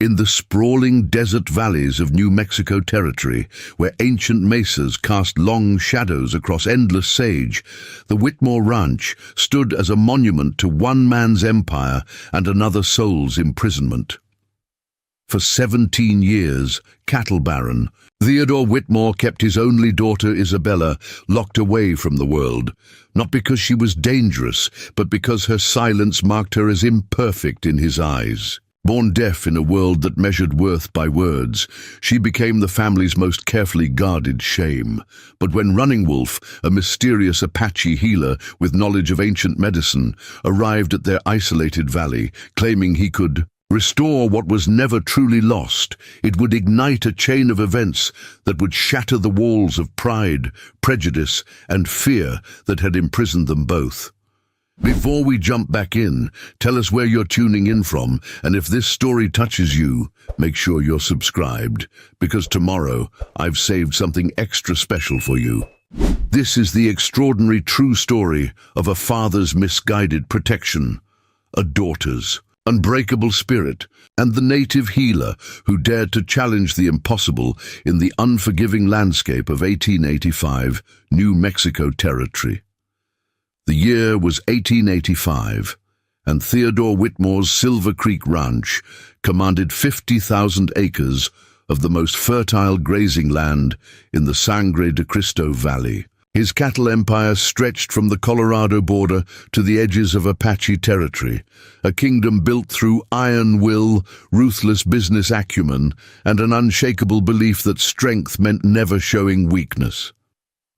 In the sprawling desert valleys of New Mexico territory, where ancient mesas cast long shadows across endless sage, the Whitmore Ranch stood as a monument to one man's empire and another soul's imprisonment. For 17 years, cattle baron, Theodore Whitmore kept his only daughter Isabella locked away from the world, not because she was dangerous, but because her silence marked her as imperfect in his eyes. Born deaf in a world that measured worth by words, she became the family's most carefully guarded shame. But when Running Wolf, a mysterious Apache healer with knowledge of ancient medicine, arrived at their isolated valley, claiming he could restore what was never truly lost, it would ignite a chain of events that would shatter the walls of pride, prejudice, and fear that had imprisoned them both. Before we jump back in, tell us where you're tuning in from, and if this story touches you, make sure you're subscribed, because tomorrow I've saved something extra special for you. This is the extraordinary true story of a father's misguided protection, a daughter's unbreakable spirit, and the native healer who dared to challenge the impossible in the unforgiving landscape of 1885 New Mexico territory. The year was 1885, and Theodore Whitmore's Silver Creek Ranch commanded 50,000 acres of the most fertile grazing land in the Sangre de Cristo Valley. His cattle empire stretched from the Colorado border to the edges of Apache territory, a kingdom built through iron will, ruthless business acumen, and an unshakable belief that strength meant never showing weakness.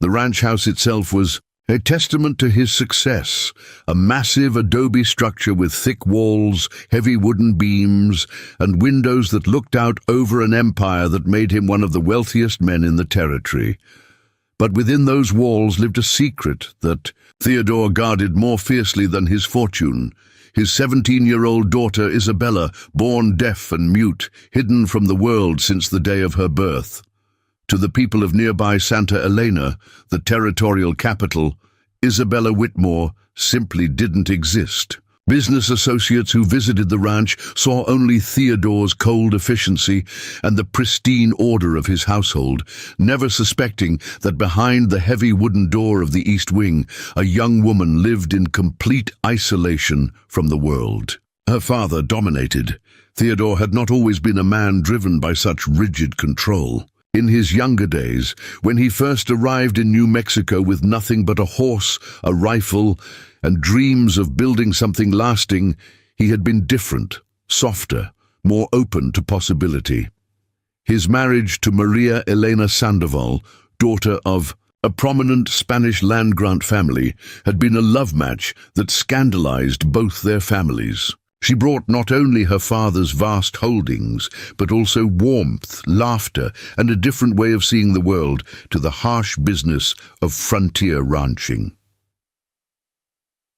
The ranch house itself was a testament to his success, a massive adobe structure with thick walls, heavy wooden beams, and windows that looked out over an empire that made him one of the wealthiest men in the territory. But within those walls lived a secret that Theodore guarded more fiercely than his fortune. His 17-year-old daughter Isabella, born deaf and mute, hidden from the world since the day of her birth. To the people of nearby Santa Elena, the territorial capital, Isabella Whitmore simply didn't exist. Business associates who visited the ranch saw only Theodore's cold efficiency and the pristine order of his household, never suspecting that behind the heavy wooden door of the East Wing, a young woman lived in complete isolation from the world. Her father dominated. Theodore had not always been a man driven by such rigid control. In his younger days, when he first arrived in New Mexico with nothing but a horse, a rifle, and dreams of building something lasting, he had been different, softer, more open to possibility. His marriage to Maria Elena Sandoval, daughter of a prominent Spanish land-grant family, had been a love match that scandalized both their families. She brought not only her father's vast holdings, but also warmth, laughter, and a different way of seeing the world to the harsh business of frontier ranching.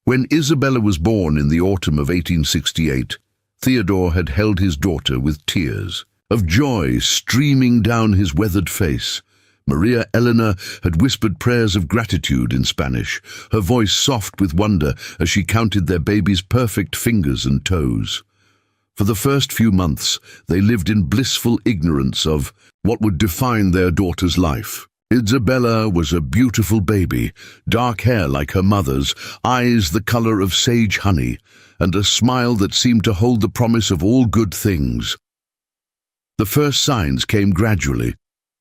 When Isabella was born in the autumn of 1868, Theodore had held his daughter with tears of joy streaming down his weathered face. Maria Elena had whispered prayers of gratitude in Spanish, her voice soft with wonder as she counted their baby's perfect fingers and toes. For the first few months, they lived in blissful ignorance of what would define their daughter's life. Isabella was a beautiful baby, dark hair like her mother's, eyes the color of sage honey, and a smile that seemed to hold the promise of all good things. The first signs came gradually.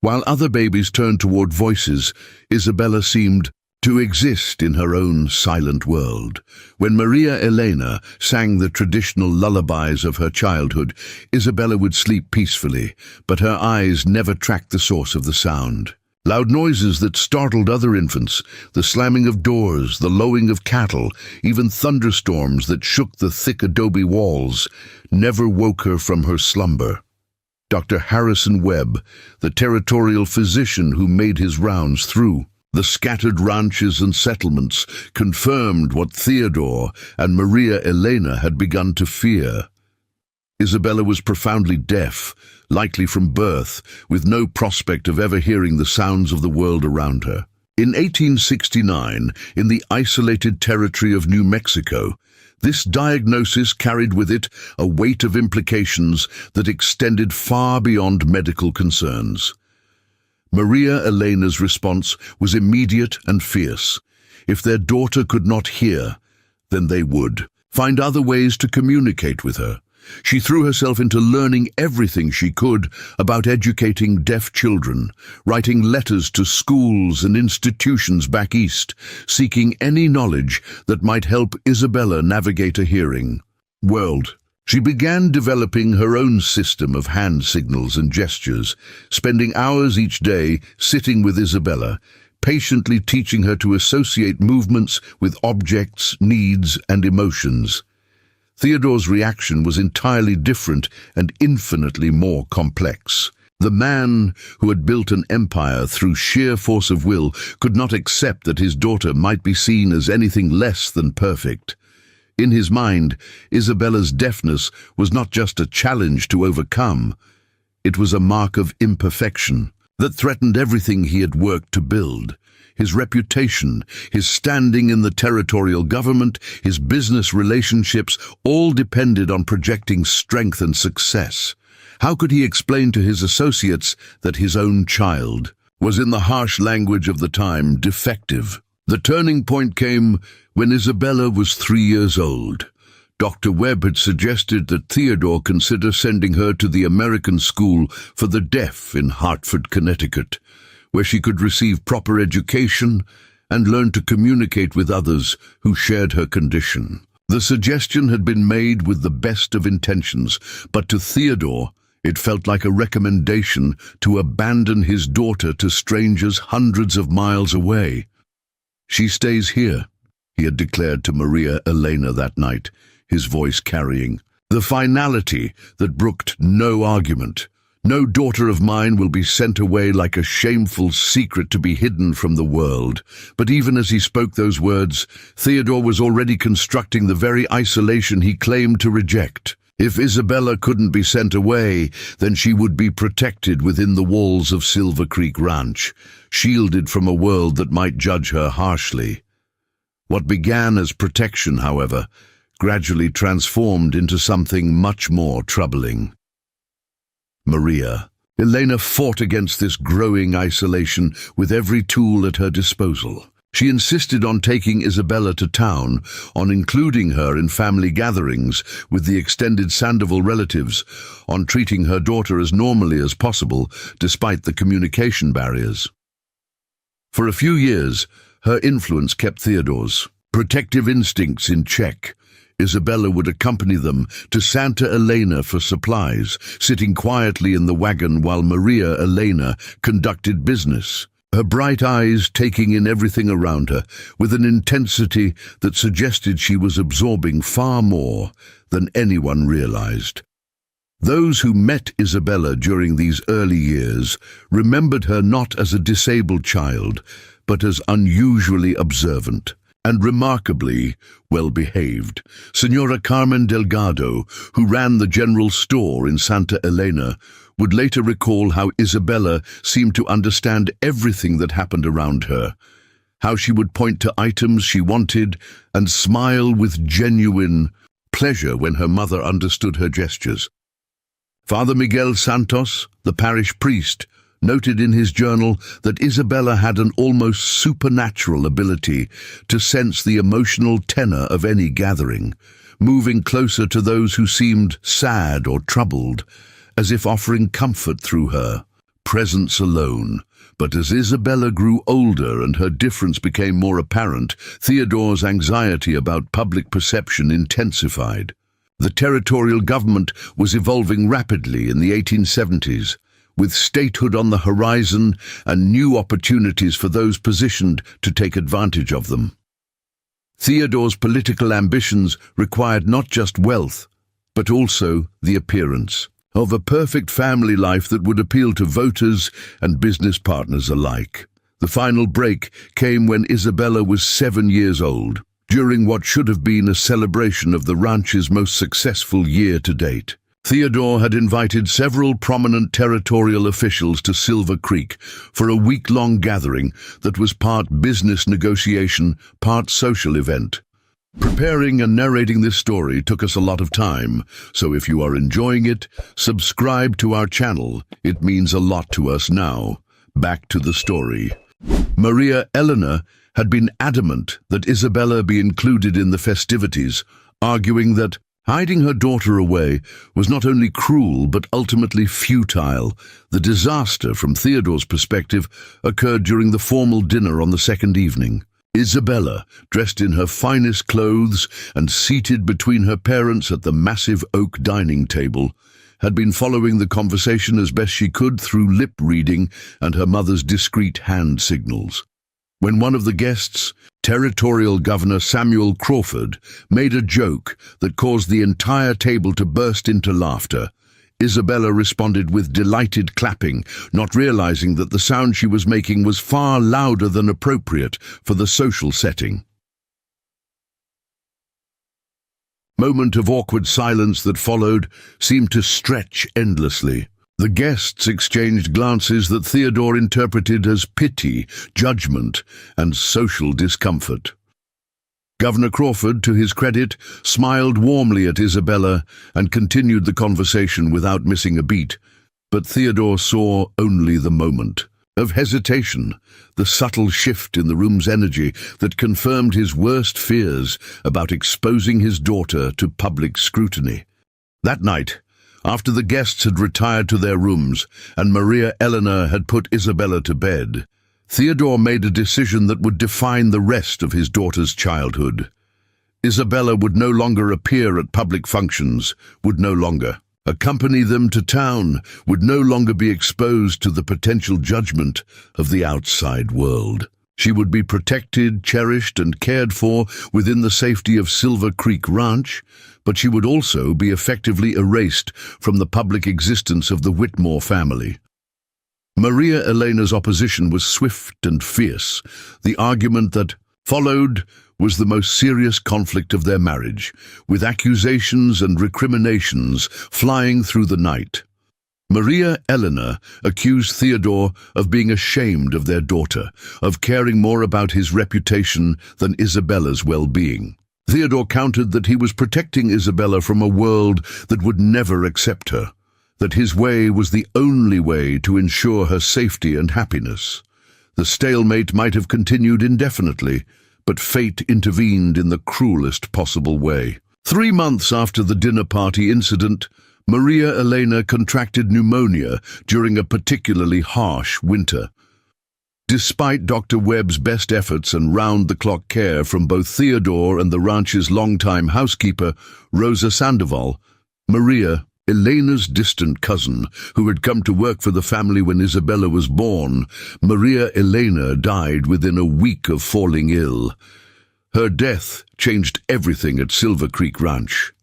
While other babies turned toward voices, Isabella seemed to exist in her own silent world. When Maria Elena sang the traditional lullabies of her childhood, Isabella would sleep peacefully, but her eyes never tracked the source of the sound. Loud noises that startled other infants, the slamming of doors, the lowing of cattle, even thunderstorms that shook the thick adobe walls, never woke her from her slumber. Dr. Harrison Webb, the territorial physician who made his rounds through the scattered ranches and settlements, confirmed what Theodore and Maria Elena had begun to fear. Isabella was profoundly deaf, likely from birth, with no prospect of ever hearing the sounds of the world around her. In 1869, in the isolated territory of New Mexico, This diagnosis carried with it a weight of implications that extended far beyond medical concerns. Maria Elena's response was immediate and fierce. If their daughter could not hear, then they would find other ways to communicate with her. She threw herself into learning everything she could about educating deaf children, writing letters to schools and institutions back east, seeking any knowledge that might help Isabella navigate a hearing world. She began developing her own system of hand signals and gestures, spending hours each day sitting with Isabella, patiently teaching her to associate movements with objects, needs, and emotions. Theodore's reaction was entirely different and infinitely more complex. The man who had built an empire through sheer force of will could not accept that his daughter might be seen as anything less than perfect. In his mind, Isabella's deafness was not just a challenge to overcome. It was a mark of imperfection that threatened everything he had worked to build. His reputation, his standing in the territorial government, his business relationships, all depended on projecting strength and success. How could he explain to his associates that his own child was, in the harsh language of the time, defective? The turning point came when Isabella was 3 years old. Dr. Webb had suggested that Theodore consider sending her to the American School for the Deaf in Hartford, Connecticut, where she could receive proper education and learn to communicate with others who shared her condition. The suggestion had been made with the best of intentions, but to Theodore it felt like a recommendation to abandon his daughter to strangers hundreds of miles away. "She stays here," he had declared to Maria Elena that night, his voice carrying the finality that brooked no argument. "No daughter of mine will be sent away like a shameful secret to be hidden from the world." But even as he spoke those words, Theodore was already constructing the very isolation he claimed to reject. If Isabella couldn't be sent away, then she would be protected within the walls of Silver Creek Ranch, shielded from a world that might judge her harshly. What began as protection, however, gradually transformed into something much more troubling. Maria Elena fought against this growing isolation with every tool at her disposal. She insisted on taking Isabella to town, on including her in family gatherings with the extended Sandoval relatives, on treating her daughter as normally as possible, despite the communication barriers. For a few years, her influence kept Theodore's protective instincts in check. Isabella would accompany them to Santa Elena for supplies, sitting quietly in the wagon while Maria Elena conducted business, her bright eyes taking in everything around her with an intensity that suggested she was absorbing far more than anyone realized. Those who met Isabella during these early years remembered her not as a disabled child, but as unusually observant and remarkably well-behaved. Senora Carmen Delgado, who ran the general store in Santa Elena, would later recall how Isabella seemed to understand everything that happened around her, how she would point to items she wanted and smile with genuine pleasure when her mother understood her gestures. Father Miguel Santos, the parish priest, noted in his journal that Isabella had an almost supernatural ability to sense the emotional tenor of any gathering, moving closer to those who seemed sad or troubled, as if offering comfort through her presence alone. But as Isabella grew older and her difference became more apparent, Theodore's anxiety about public perception intensified. The territorial government was evolving rapidly in the 1870s, with statehood on the horizon and new opportunities for those positioned to take advantage of them. Theodore's political ambitions required not just wealth, but also the appearance of a perfect family life that would appeal to voters and business partners alike. The final break came when Isabella was 7 years old, during what should have been a celebration of the ranch's most successful year to date. Theodore had invited several prominent territorial officials to Silver Creek for a week-long gathering that was part business negotiation, part social event. Preparing and narrating this story took us a lot of time, so if you are enjoying it, subscribe to our channel. It means a lot to us now. Back to the story. Maria Elena had been adamant that Isabella be included in the festivities, arguing that hiding her daughter away was not only cruel but ultimately futile. The disaster, from Theodore's perspective, occurred during the formal dinner on the second evening. Isabella, dressed in her finest clothes and seated between her parents at the massive oak dining table, had been following the conversation as best she could through lip reading and her mother's discreet hand signals. When one of the guests, Territorial Governor Samuel Crawford, made a joke that caused the entire table to burst into laughter, Isabella responded with delighted clapping, not realizing that the sound she was making was far louder than appropriate for the social setting. Moment of awkward silence that followed seemed to stretch endlessly. The guests exchanged glances that Theodore interpreted as pity, judgment, and social discomfort. Governor Crawford, to his credit, smiled warmly at Isabella and continued the conversation without missing a beat, but Theodore saw only the moment of hesitation, the subtle shift in the room's energy that confirmed his worst fears about exposing his daughter to public scrutiny. That night, after the guests had retired to their rooms and Maria Elena had put Isabella to bed, Theodore made a decision that would define the rest of his daughter's childhood. Isabella would no longer appear at public functions, would no longer accompany them to town, would no longer be exposed to the potential judgment of the outside world. She would be protected, cherished, and cared for within the safety of Silver Creek Ranch, but she would also be effectively erased from the public existence of the Whitmore family. Maria Elena's opposition was swift and fierce. The argument that followed was the most serious conflict of their marriage, with accusations and recriminations flying through the night. Maria Elena accused Theodore of being ashamed of their daughter, of caring more about his reputation than Isabella's well-being. Theodore countered that he was protecting Isabella from a world that would never accept her, that his way was the only way to ensure her safety and happiness. The stalemate might have continued indefinitely, but fate intervened in the cruelest possible way. 3 months after the dinner party incident, Maria Elena contracted pneumonia during a particularly harsh winter. Despite Dr. Webb's best efforts and round-the-clock care from both Theodore and the ranch's longtime housekeeper, Rosa Sandoval, Maria, Elena's distant cousin, who had come to work for the family when Isabella was born, Maria Elena died within a week of falling ill. Her death changed everything at Silver Creek Ranch.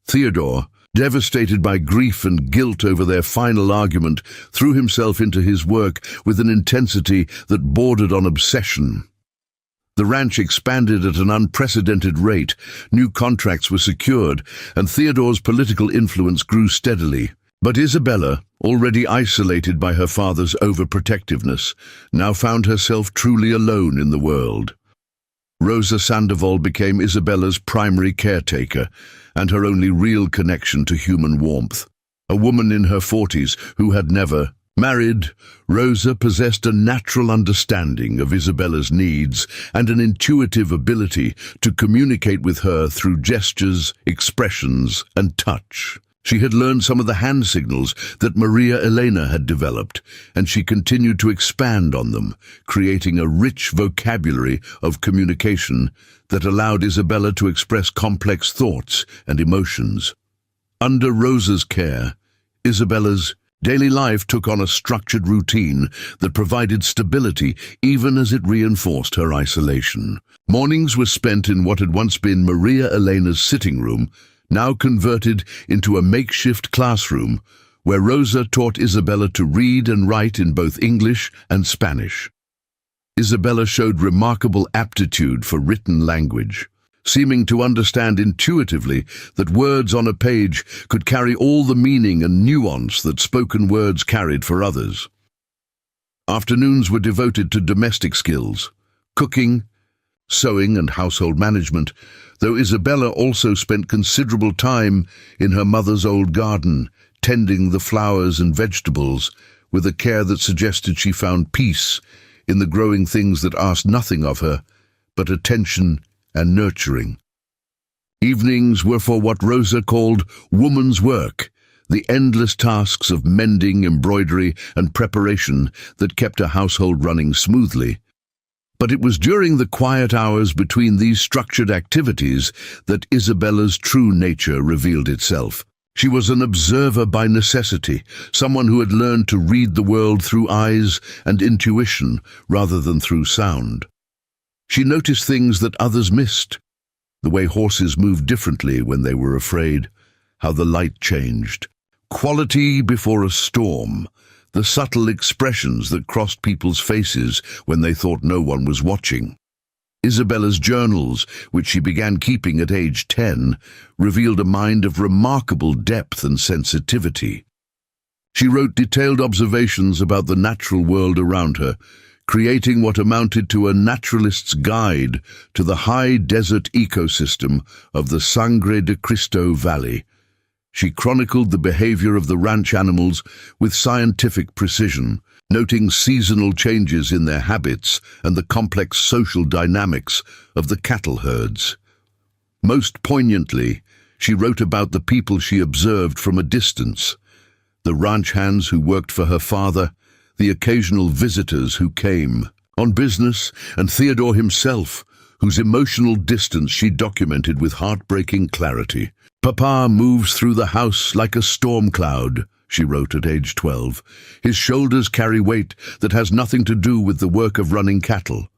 Theodore, devastated by grief and guilt over their final argument, threw himself into his work with an intensity that bordered on obsession. The ranch expanded at an unprecedented rate, new contracts were secured, and Theodore's political influence grew steadily. But Isabella, already isolated by her father's overprotectiveness, now found herself truly alone in the world. Rosa Sandoval became Isabella's primary caretaker and her only real connection to human warmth. A woman in her 40s who had never married, Rosa possessed a natural understanding of Isabella's needs and an intuitive ability to communicate with her through gestures, expressions, and touch. She had learned some of the hand signals that Maria Elena had developed, and she continued to expand on them, creating a rich vocabulary of communication that allowed Isabella to express complex thoughts and emotions. Under Rosa's care, Isabella's daily life took on a structured routine that provided stability even as it reinforced her isolation. Mornings were spent in what had once been Maria Elena's sitting room, now converted into a makeshift classroom, where Rosa taught Isabella to read and write in both English and Spanish. Isabella showed remarkable aptitude for written language, seeming to understand intuitively that words on a page could carry all the meaning and nuance that spoken words carried for others. Afternoons were devoted to domestic skills, cooking, sewing and household management, though Isabella also spent considerable time in her mother's old garden, tending the flowers and vegetables, with a care that suggested she found peace in the growing things that asked nothing of her but attention and nurturing. Evenings were for what Rosa called woman's work, the endless tasks of mending, embroidery, and preparation that kept her household running smoothly. But it was during the quiet hours between these structured activities that Isabella's true nature revealed itself. She was an observer by necessity, someone who had learned to read the world through eyes and intuition rather than through sound. She noticed things that others missed, the way horses moved differently when they were afraid, how the light changed, quality before a storm, the subtle expressions that crossed people's faces when they thought no one was watching. Isabella's journals, which she began keeping at age 10, revealed a mind of remarkable depth and sensitivity. She wrote detailed observations about the natural world around her, creating what amounted to a naturalist's guide to the high desert ecosystem of the Sangre de Cristo Valley. She chronicled the behavior of the ranch animals with scientific precision, noting seasonal changes in their habits and the complex social dynamics of the cattle herds. Most poignantly, she wrote about the people she observed from a distance, the ranch hands who worked for her father, the occasional visitors who came on business, and Theodore himself, whose emotional distance she documented with heartbreaking clarity. "Papa moves through the house like a storm cloud," she wrote at age 12. "His shoulders carry weight that has nothing to do with the work of running cattle.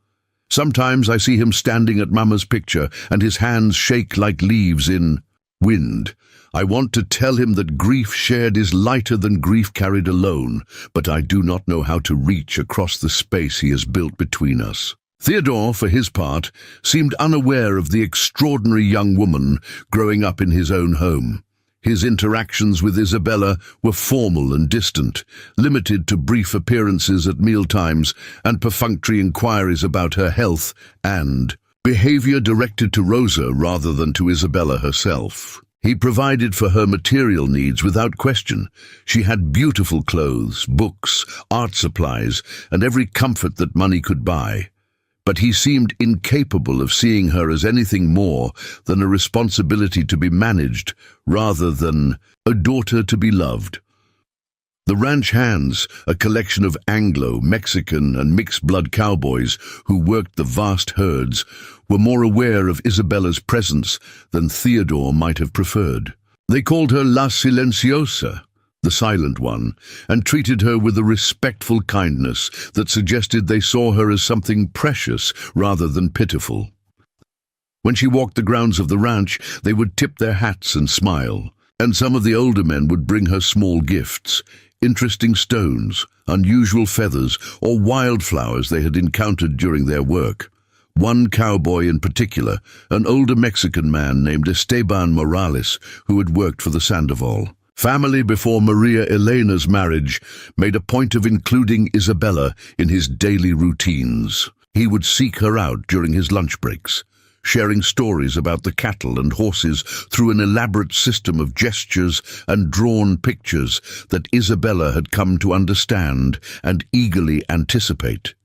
Sometimes I see him standing at Mama's picture, and his hands shake like leaves in wind. I want to tell him that grief shared is lighter than grief carried alone, but I do not know how to reach across the space he has built between us." Theodore, for his part, seemed unaware of the extraordinary young woman growing up in his own home. His interactions with Isabella were formal and distant, limited to brief appearances at mealtimes and perfunctory inquiries about her health and behavior directed to Rosa rather than to Isabella herself. He provided for her material needs without question. She had beautiful clothes, books, art supplies, and every comfort that money could buy. But he seemed incapable of seeing her as anything more than a responsibility to be managed rather than a daughter to be loved. The ranch hands, a collection of Anglo, Mexican, and mixed-blood cowboys who worked the vast herds, were more aware of Isabella's presence than Theodore might have preferred. They called her La Silenciosa, the silent one, and treated her with a respectful kindness that suggested they saw her as something precious rather than pitiful. When she walked the grounds of the ranch, they would tip their hats and smile, and some of the older men would bring her small gifts, interesting stones, unusual feathers, or wildflowers they had encountered during their work. One cowboy in particular, an older Mexican man named Esteban Morales, who had worked for the Sandoval family before Maria Elena's marriage, made a point of including Isabella in his daily routines. He would seek her out during his lunch breaks, sharing stories about the cattle and horses through an elaborate system of gestures and drawn pictures that Isabella had come to understand and eagerly anticipate.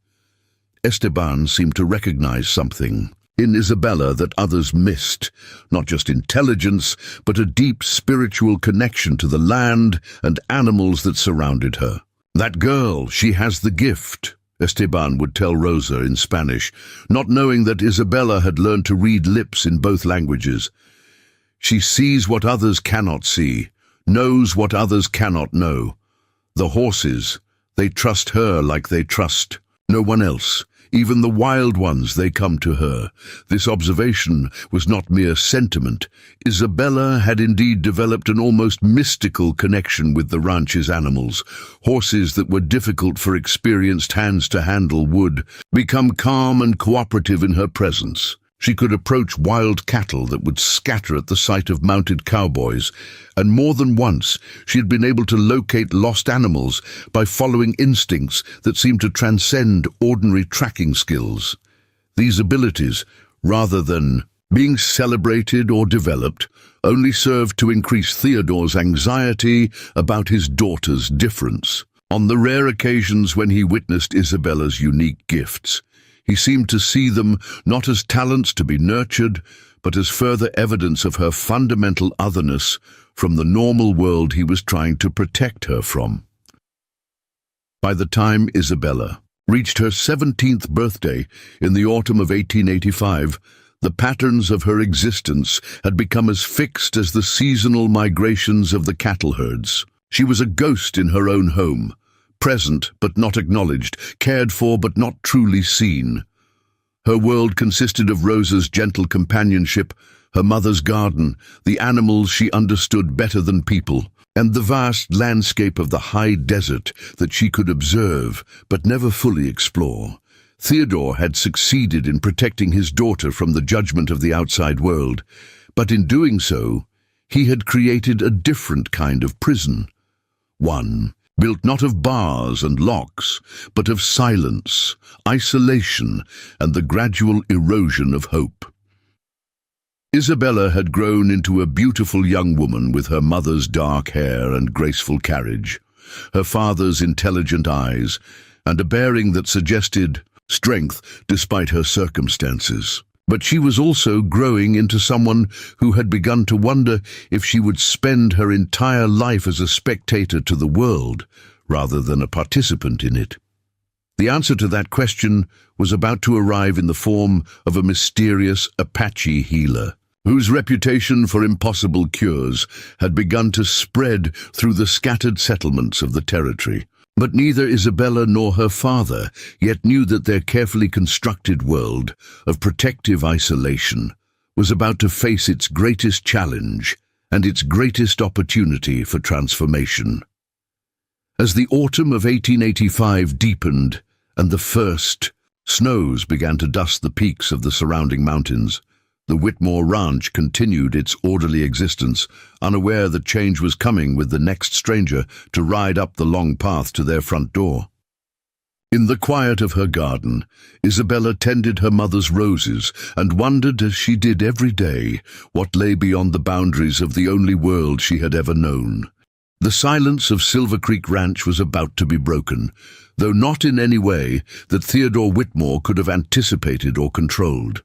Esteban seemed to recognize something in Isabella that others missed, not just intelligence, but a deep spiritual connection to the land and animals that surrounded her. "That girl, she has the gift," Esteban would tell Rosa in Spanish, not knowing that Isabella had learned to read lips in both languages. "She sees what others cannot see, knows what others cannot know. The horses, they trust her like they trust no one else. Even the wild ones, they come to her." This observation was not mere sentiment. Isabella had indeed developed an almost mystical connection with the ranch's animals. Horses that were difficult for experienced hands to handle would become calm and cooperative in her presence. She could approach wild cattle that would scatter at the sight of mounted cowboys, and more than once she had been able to locate lost animals by following instincts that seemed to transcend ordinary tracking skills. These abilities, rather than being celebrated or developed, only served to increase Theodore's anxiety about his daughter's difference. On the rare occasions when he witnessed Isabella's unique gifts, he seemed to see them not as talents to be nurtured, but as further evidence of her fundamental otherness from the normal world he was trying to protect her from. By the time Isabella reached her 17th birthday in the autumn of 1885, the patterns of her existence had become as fixed as the seasonal migrations of the cattle herds. She was a ghost in her own home, present but not acknowledged, cared for but not truly seen. Her world consisted of Rosa's gentle companionship, her mother's garden, the animals she understood better than people, and the vast landscape of the high desert that she could observe but never fully explore. Theodore had succeeded in protecting his daughter from the judgment of the outside world, but in doing so, he had created a different kind of prison. One built not of bars and locks, but of silence, isolation, and the gradual erosion of hope. Isabella had grown into a beautiful young woman with her mother's dark hair and graceful carriage, her father's intelligent eyes, and a bearing that suggested strength despite her circumstances. But she was also growing into someone who had begun to wonder if she would spend her entire life as a spectator to the world rather than a participant in it. The answer to that question was about to arrive in the form of a mysterious Apache healer, whose reputation for impossible cures had begun to spread through the scattered settlements of the territory. But neither Isabella nor her father yet knew that their carefully constructed world of protective isolation was about to face its greatest challenge and its greatest opportunity for transformation. As the autumn of 1885 deepened and the first snows began to dust the peaks of the surrounding mountains, the Whitmore Ranch continued its orderly existence, unaware that change was coming with the next stranger to ride up the long path to their front door. In the quiet of her garden, Isabella tended her mother's roses and wondered, as she did every day, what lay beyond the boundaries of the only world she had ever known. The silence of Silver Creek Ranch was about to be broken, though not in any way that Theodore Whitmore could have anticipated or controlled.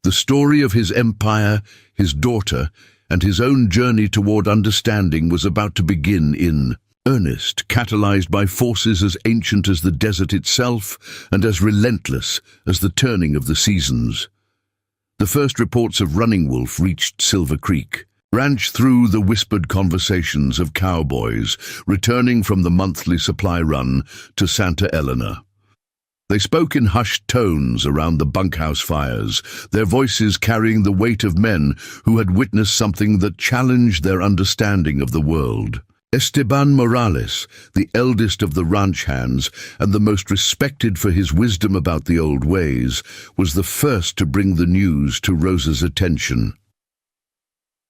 The story of his empire, his daughter, and his own journey toward understanding was about to begin in earnest, catalyzed by forces as ancient as the desert itself and as relentless as the turning of the seasons. The first reports of Running Wolf reached Silver Creek Ranch through the whispered conversations of cowboys returning from the monthly supply run to Santa Elena. They spoke in hushed tones around the bunkhouse fires, their voices carrying the weight of men who had witnessed something that challenged their understanding of the world. Esteban Morales, the eldest of the ranch hands and the most respected for his wisdom about the old ways, was the first to bring the news to Rosa's attention.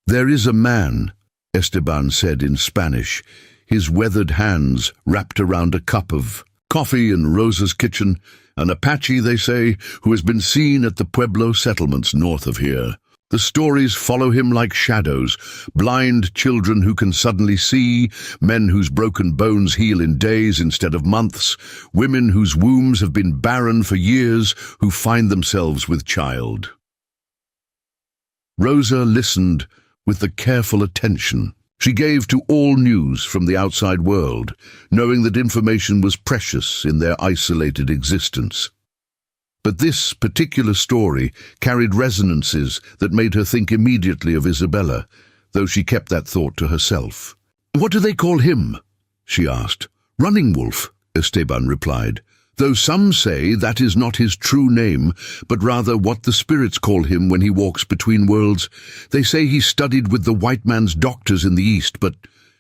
"There is a man," Esteban said in Spanish, his weathered hands wrapped around a cup of coffee in Rosa's kitchen, an Apache, they say, who has been seen at the Pueblo settlements north of here. The stories follow him like shadows, blind children who can suddenly see, men whose broken bones heal in days instead of months, women whose wombs have been barren for years who find themselves with child. Rosa listened with the careful attention she gave to all news from the outside world, knowing that information was precious in their isolated existence. But this particular story carried resonances that made her think immediately of Isabella, though she kept that thought to herself. "What do they call him?" she asked. "Running Wolf," Esteban replied, "though some say that is not his true name, but rather what the spirits call him when he walks between worlds. They say he studied with the white man's doctors in the East, but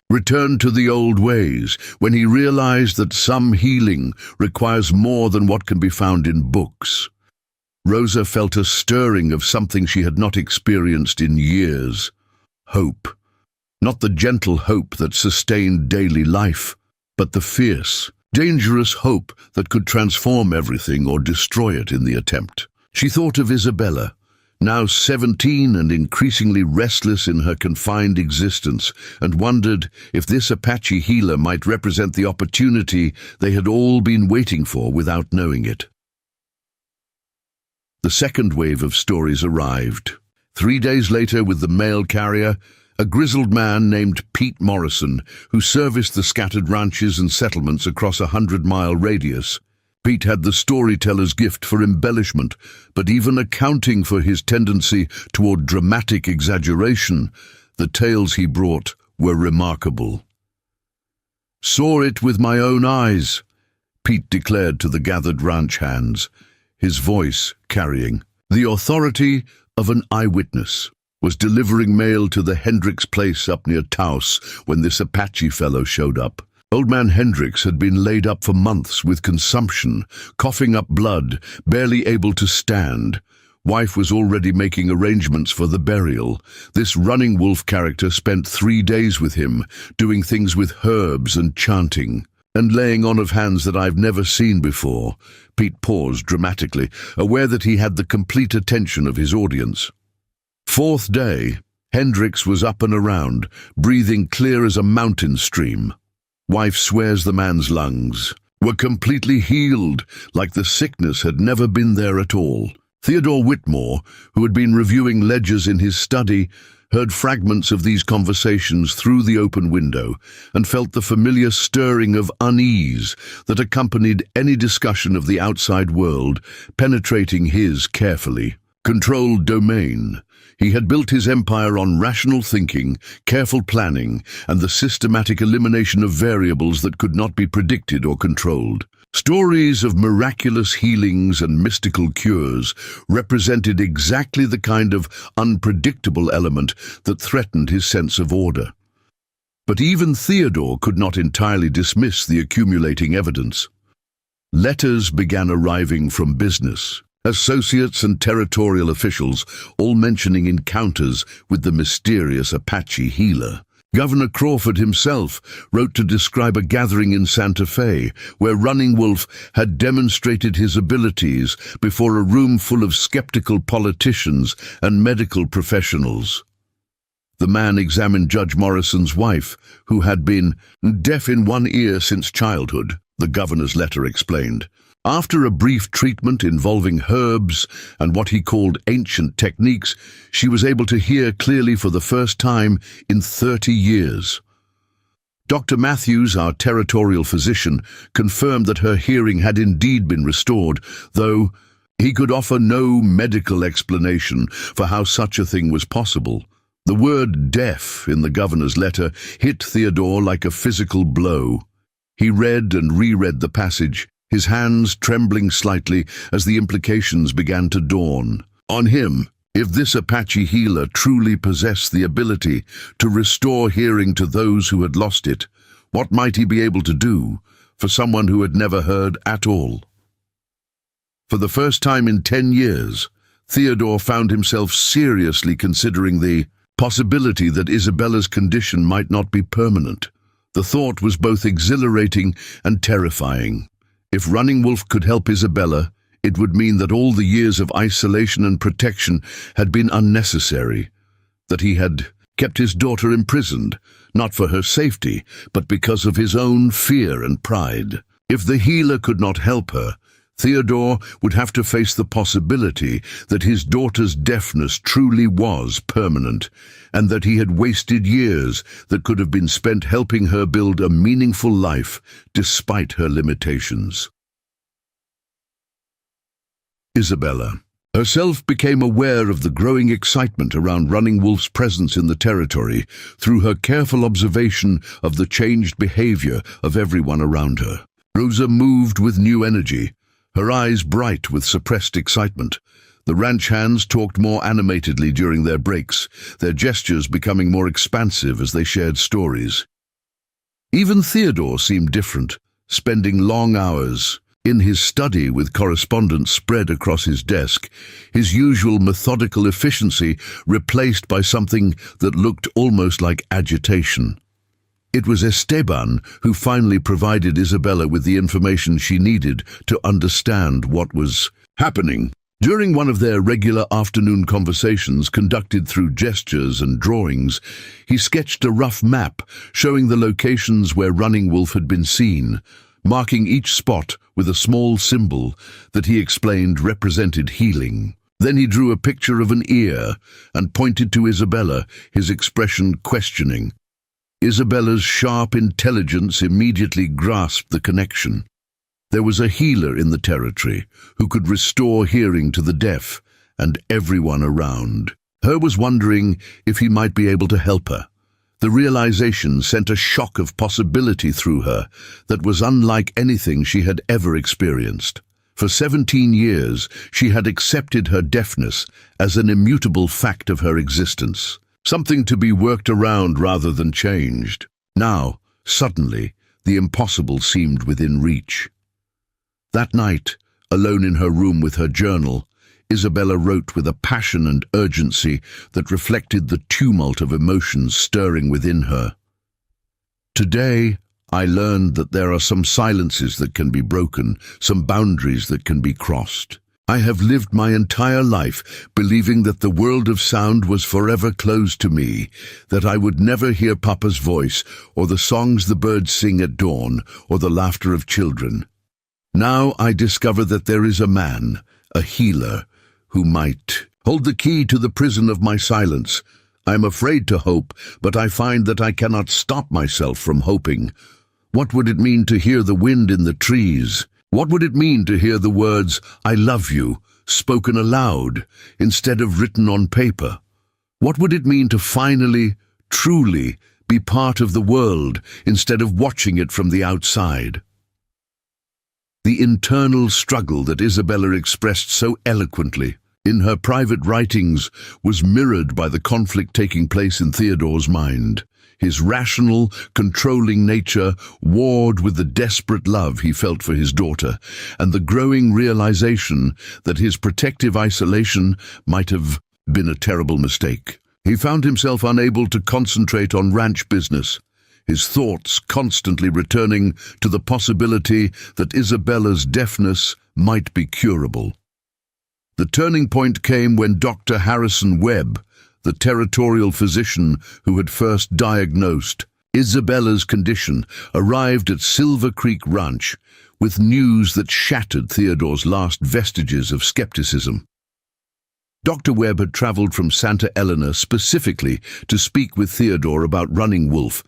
returned to the old ways when he realized that some healing requires more than what can be found in books." Rosa felt a stirring of something she had not experienced in years. Hope. Not the gentle hope that sustained daily life, but the fierce, dangerous hope that could transform everything or destroy it in the attempt. She thought of Isabella, now 17 and increasingly restless in her confined existence, and wondered if this Apache healer might represent the opportunity they had all been waiting for without knowing it. The second wave of stories arrived. 3 days later, with the mail carrier, a grizzled man named Pete Morrison, who serviced the scattered ranches and settlements across a 100-mile radius. Pete had the storyteller's gift for embellishment, but even accounting for his tendency toward dramatic exaggeration, the tales he brought were remarkable. "Saw it with my own eyes," Pete declared to the gathered ranch hands, his voice carrying the authority of an eyewitness. Was delivering mail to the Hendricks place up near Taos when this Apache fellow showed up. Old man Hendricks had been laid up for months with consumption, coughing up blood, barely able to stand. Wife was already making arrangements for the burial. This running wolf character spent 3 days with him, doing things with herbs and chanting, and laying on of hands that I've never seen before. Pete paused dramatically, aware that he had the complete attention of his audience. 4th day, Hendricks was up and around, breathing clear as a mountain stream. Wife swears the man's lungs were completely healed, like the sickness had never been there at all. Theodore Whitmore, who had been reviewing ledgers in his study, heard fragments of these conversations through the open window and felt the familiar stirring of unease that accompanied any discussion of the outside world, penetrating his carefully controlled domain. He had built his empire on rational thinking, careful planning, and the systematic elimination of variables that could not be predicted or controlled. Stories of miraculous healings and mystical cures represented exactly the kind of unpredictable element that threatened his sense of order. But even Theodore could not entirely dismiss the accumulating evidence. Letters began arriving from business, associates and territorial officials, all mentioning encounters with the mysterious Apache healer. Governor Crawford himself wrote to describe a gathering in Santa Fe, where Running Wolf had demonstrated his abilities before a room full of skeptical politicians and medical professionals. The man examined Judge Morrison's wife, who had been deaf in one ear since childhood, the governor's letter explained. After a brief treatment involving herbs and what he called ancient techniques, she was able to hear clearly for the first time in 30 years. Dr. Matthews, our territorial physician, confirmed that her hearing had indeed been restored, though he could offer no medical explanation for how such a thing was possible. The word deaf in the governor's letter hit Theodore like a physical blow. He read and reread the passage, his hands trembling slightly as the implications began to dawn on him. If this Apache healer truly possessed the ability to restore hearing to those who had lost it, what might he be able to do for someone who had never heard at all? For the first time in 10 years, Theodore found himself seriously considering the possibility that Isabella's condition might not be permanent. The thought was both exhilarating and terrifying. If Running Wolf could help Isabella, it would mean that all the years of isolation and protection had been unnecessary, that he had kept his daughter imprisoned, not for her safety, but because of his own fear and pride. If the healer could not help her, Theodore would have to face the possibility that his daughter's deafness truly was permanent, and that he had wasted years that could have been spent helping her build a meaningful life despite her limitations. Isabella herself became aware of the growing excitement around Running Wolf's presence in the territory through her careful observation of the changed behavior of everyone around her. Rosa moved with new energy, her eyes bright with suppressed excitement. The ranch hands talked more animatedly during their breaks, their gestures becoming more expansive as they shared stories. Even Theodore seemed different, spending long hours in his study with correspondence spread across his desk, his usual methodical efficiency replaced by something that looked almost like agitation. It was Esteban who finally provided Isabella with the information she needed to understand what was happening. During one of their regular afternoon conversations conducted through gestures and drawings, he sketched a rough map showing the locations where Running Wolf had been seen, marking each spot with a small symbol that he explained represented healing. Then he drew a picture of an ear and pointed to Isabella, his expression questioning. Isabella's sharp intelligence immediately grasped the connection. There was a healer in the territory who could restore hearing to the deaf and everyone around. Her was wondering if he might be able to help her. The realization sent a shock of possibility through her that was unlike anything she had ever experienced. For 17 years, she had accepted her deafness as an immutable fact of her existence, something to be worked around rather than changed. Now, suddenly, the impossible seemed within reach. That night, alone in her room with her journal, Isabella wrote with a passion and urgency that reflected the tumult of emotions stirring within her. Today, I learned that there are some silences that can be broken, some boundaries that can be crossed. I have lived my entire life believing that the world of sound was forever closed to me, that I would never hear Papa's voice, or the songs the birds sing at dawn, or the laughter of children. Now I discover that there is a man, a healer, who might hold the key to the prison of my silence. I am afraid to hope, but I find that I cannot stop myself from hoping. What would it mean to hear the wind in the trees? What would it mean to hear the words, "I love you," spoken aloud, instead of written on paper? What would it mean to finally, truly, be part of the world, instead of watching it from the outside? The internal struggle that Isabella expressed so eloquently in her private writings was mirrored by the conflict taking place in Theodore's mind. His rational, controlling nature warred with the desperate love he felt for his daughter, and the growing realization that his protective isolation might have been a terrible mistake. He found himself unable to concentrate on ranch business, his thoughts constantly returning to the possibility that Isabella's deafness might be curable. The turning point came when Dr. Harrison Webb, the territorial physician who had first diagnosed Isabella's condition, arrived at Silver Creek Ranch with news that shattered Theodore's last vestiges of skepticism. Dr. Webb had traveled from Santa Elena specifically to speak with Theodore about Running Wolf,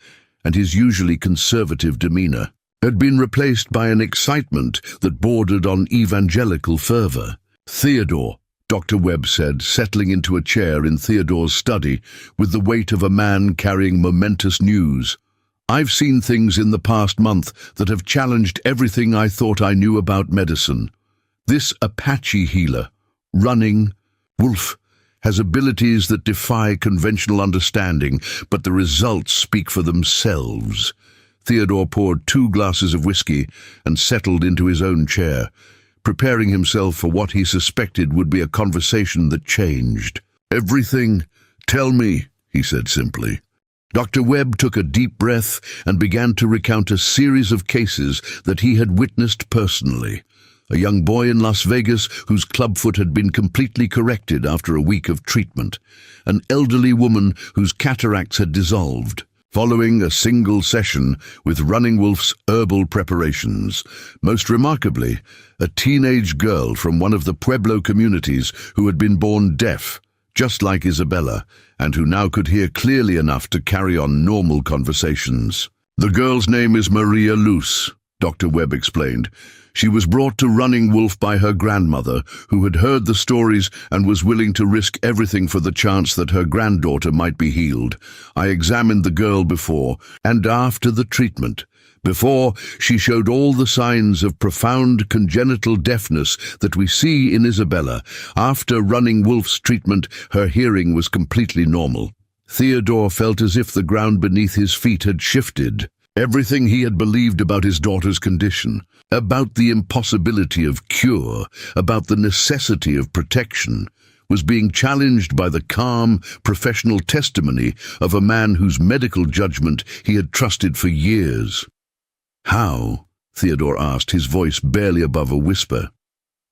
and his usually conservative demeanor had been replaced by an excitement that bordered on evangelical fervor. "Theodore," Dr. Webb said, settling into a chair in Theodore's study with the weight of a man carrying momentous news. "I've seen things in the past month that have challenged everything I thought I knew about medicine. This Apache healer, Running Wolf, has abilities that defy conventional understanding, but the results speak for themselves." Theodore poured 2 glasses of whiskey and settled into his own chair, preparing himself for what he suspected would be a conversation that changed. "Everything, tell me," he said simply. Dr. Webb took a deep breath and began to recount a series of cases that he had witnessed personally. A young boy in Las Vegas whose clubfoot had been completely corrected after a week of treatment. An elderly woman whose cataracts had dissolved following a single session with Running Wolf's herbal preparations. Most remarkably, a teenage girl from one of the Pueblo communities who had been born deaf, just like Isabella, and who now could hear clearly enough to carry on normal conversations. "The girl's name is Maria Luce," Dr. Webb explained. "She was brought to Running Wolf by her grandmother, who had heard the stories and was willing to risk everything for the chance that her granddaughter might be healed. I examined the girl before and after the treatment. Before, she showed all the signs of profound congenital deafness that we see in Isabella. After Running Wolf's treatment, her hearing was completely normal." Theodore felt as if the ground beneath his feet had shifted. Everything he had believed about his daughter's condition, about the impossibility of cure, about the necessity of protection, was being challenged by the calm, professional testimony of a man whose medical judgment he had trusted for years. "How?" Theodore asked, his voice barely above a whisper.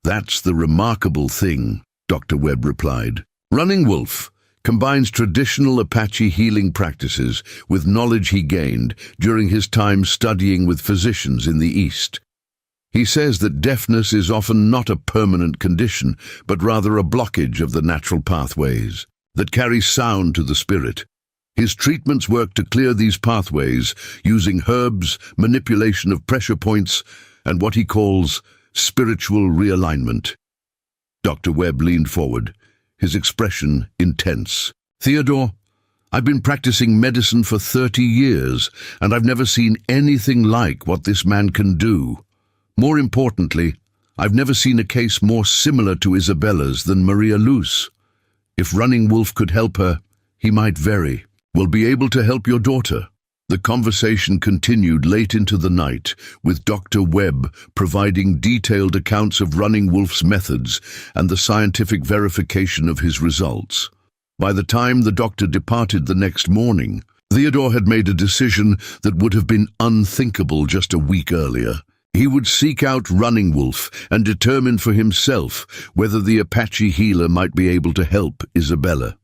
"That's the remarkable thing," Dr. Webb replied. "Running Wolf combines traditional Apache healing practices with knowledge he gained during his time studying with physicians in the East. He says that deafness is often not a permanent condition, but rather a blockage of the natural pathways that carry sound to the spirit. His treatments work to clear these pathways using herbs, manipulation of pressure points, and what he calls spiritual realignment." Dr. Webb leaned forward, his expression intense. "Theodore, I've been practicing medicine for 30 years, and I've never seen anything like what this man can do. More importantly, I've never seen a case more similar to Isabella's than Maria Luz. If Running Wolf could help her, he might very well be able to help your daughter." The conversation continued late into the night, with Dr. Webb providing detailed accounts of Running Wolf's methods and the scientific verification of his results. By the time the doctor departed the next morning, Theodore had made a decision that would have been unthinkable just a week earlier. He would seek out Running Wolf and determine for himself whether the Apache healer might be able to help Isabella.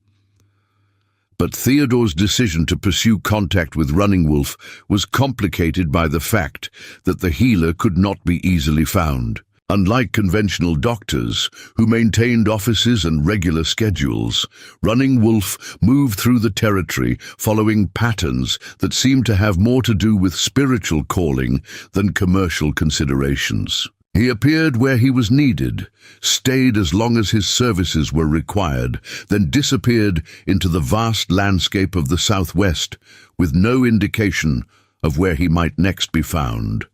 But Theodore's decision to pursue contact with Running Wolf was complicated by the fact that the healer could not be easily found. Unlike conventional doctors, who maintained offices and regular schedules, Running Wolf moved through the territory following patterns that seemed to have more to do with spiritual calling than commercial considerations. He appeared where he was needed, stayed as long as his services were required, then disappeared into the vast landscape of the Southwest with no indication of where he might next be found.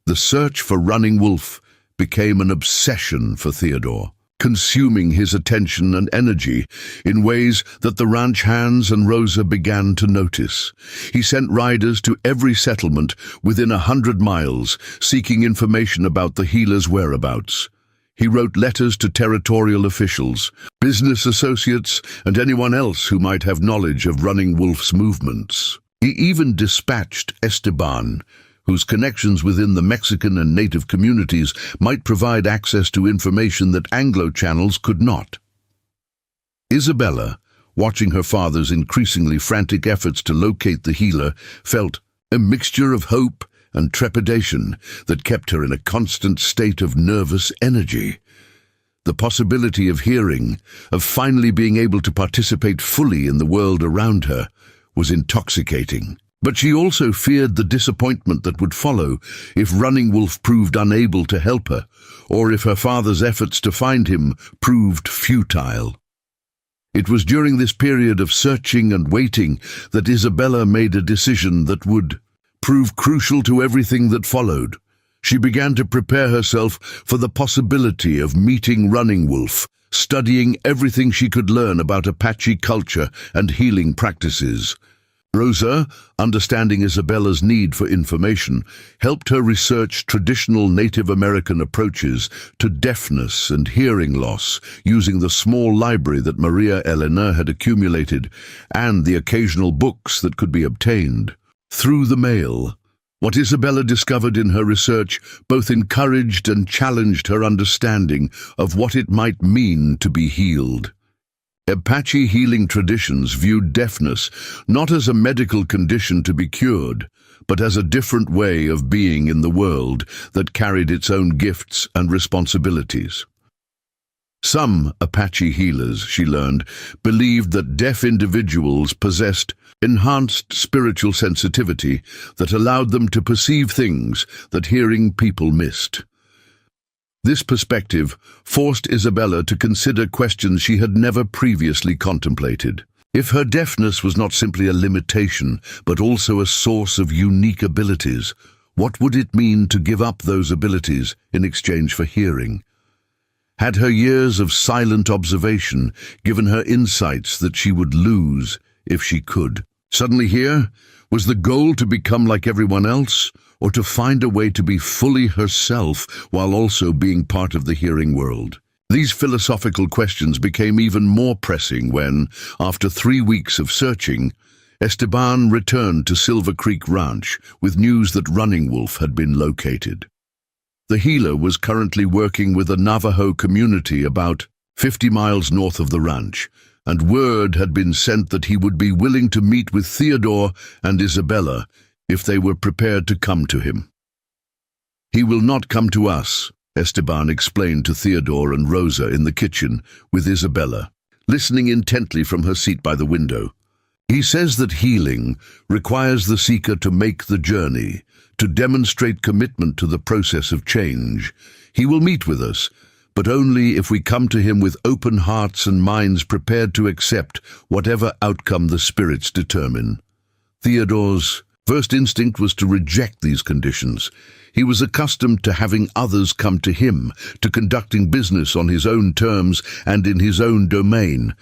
The search for Running Wolf became an obsession for Theodore, consuming his attention and energy in ways that the ranch hands and Rosa began to notice. He sent riders to every settlement within 100 miles, seeking information about the healer's whereabouts. He wrote letters to territorial officials, business associates, and anyone else who might have knowledge of Running Wolf's movements. He even dispatched Esteban, whose connections within the Mexican and native communities might provide access to information that Anglo channels could not. Isabella, watching her father's increasingly frantic efforts to locate the healer, felt a mixture of hope and trepidation that kept her in a constant state of nervous energy. The possibility of hearing, of finally being able to participate fully in the world around her, was intoxicating. But she also feared the disappointment that would follow if Running Wolf proved unable to help her, or if her father's efforts to find him proved futile. It was during this period of searching and waiting that Isabella made a decision that would prove crucial to everything that followed. She began to prepare herself for the possibility of meeting Running Wolf, studying everything she could learn about Apache culture and healing practices. Rosa, understanding Isabella's need for information, helped her research traditional Native American approaches to deafness and hearing loss using the small library that Maria Elena had accumulated and the occasional books that could be obtained through the mail. What Isabella discovered in her research both encouraged and challenged her understanding of what it might mean to be healed. Apache healing traditions viewed deafness not as a medical condition to be cured, but as a different way of being in the world that carried its own gifts and responsibilities. Some Apache healers, she learned, believed that deaf individuals possessed enhanced spiritual sensitivity that allowed them to perceive things that hearing people missed. This perspective forced Isabella to consider questions she had never previously contemplated. If her deafness was not simply a limitation, but also a source of unique abilities, what would it mean to give up those abilities in exchange for hearing? Had her years of silent observation given her insights that she would lose if she could? Suddenly here, was the goal to become like everyone else, or to find a way to be fully herself while also being part of the hearing world? These philosophical questions became even more pressing when, after 3 weeks of searching, Esteban returned to Silver Creek Ranch with news that Running Wolf had been located. The healer was currently working with a Navajo community about 50 miles north of the ranch, and word had been sent that he would be willing to meet with Theodore and Isabella if they were prepared to come to him. "He will not come to us," Esteban explained to Theodore and Rosa in the kitchen with Isabella, listening intently from her seat by the window. "He says that healing requires the seeker to make the journey, to demonstrate commitment to the process of change. He will meet with us, but only if we come to him with open hearts and minds prepared to accept whatever outcome the spirits determine." Theodore's first instinct was to reject these conditions. He was accustomed to having others come to him, to conducting business on his own terms and in his own domain.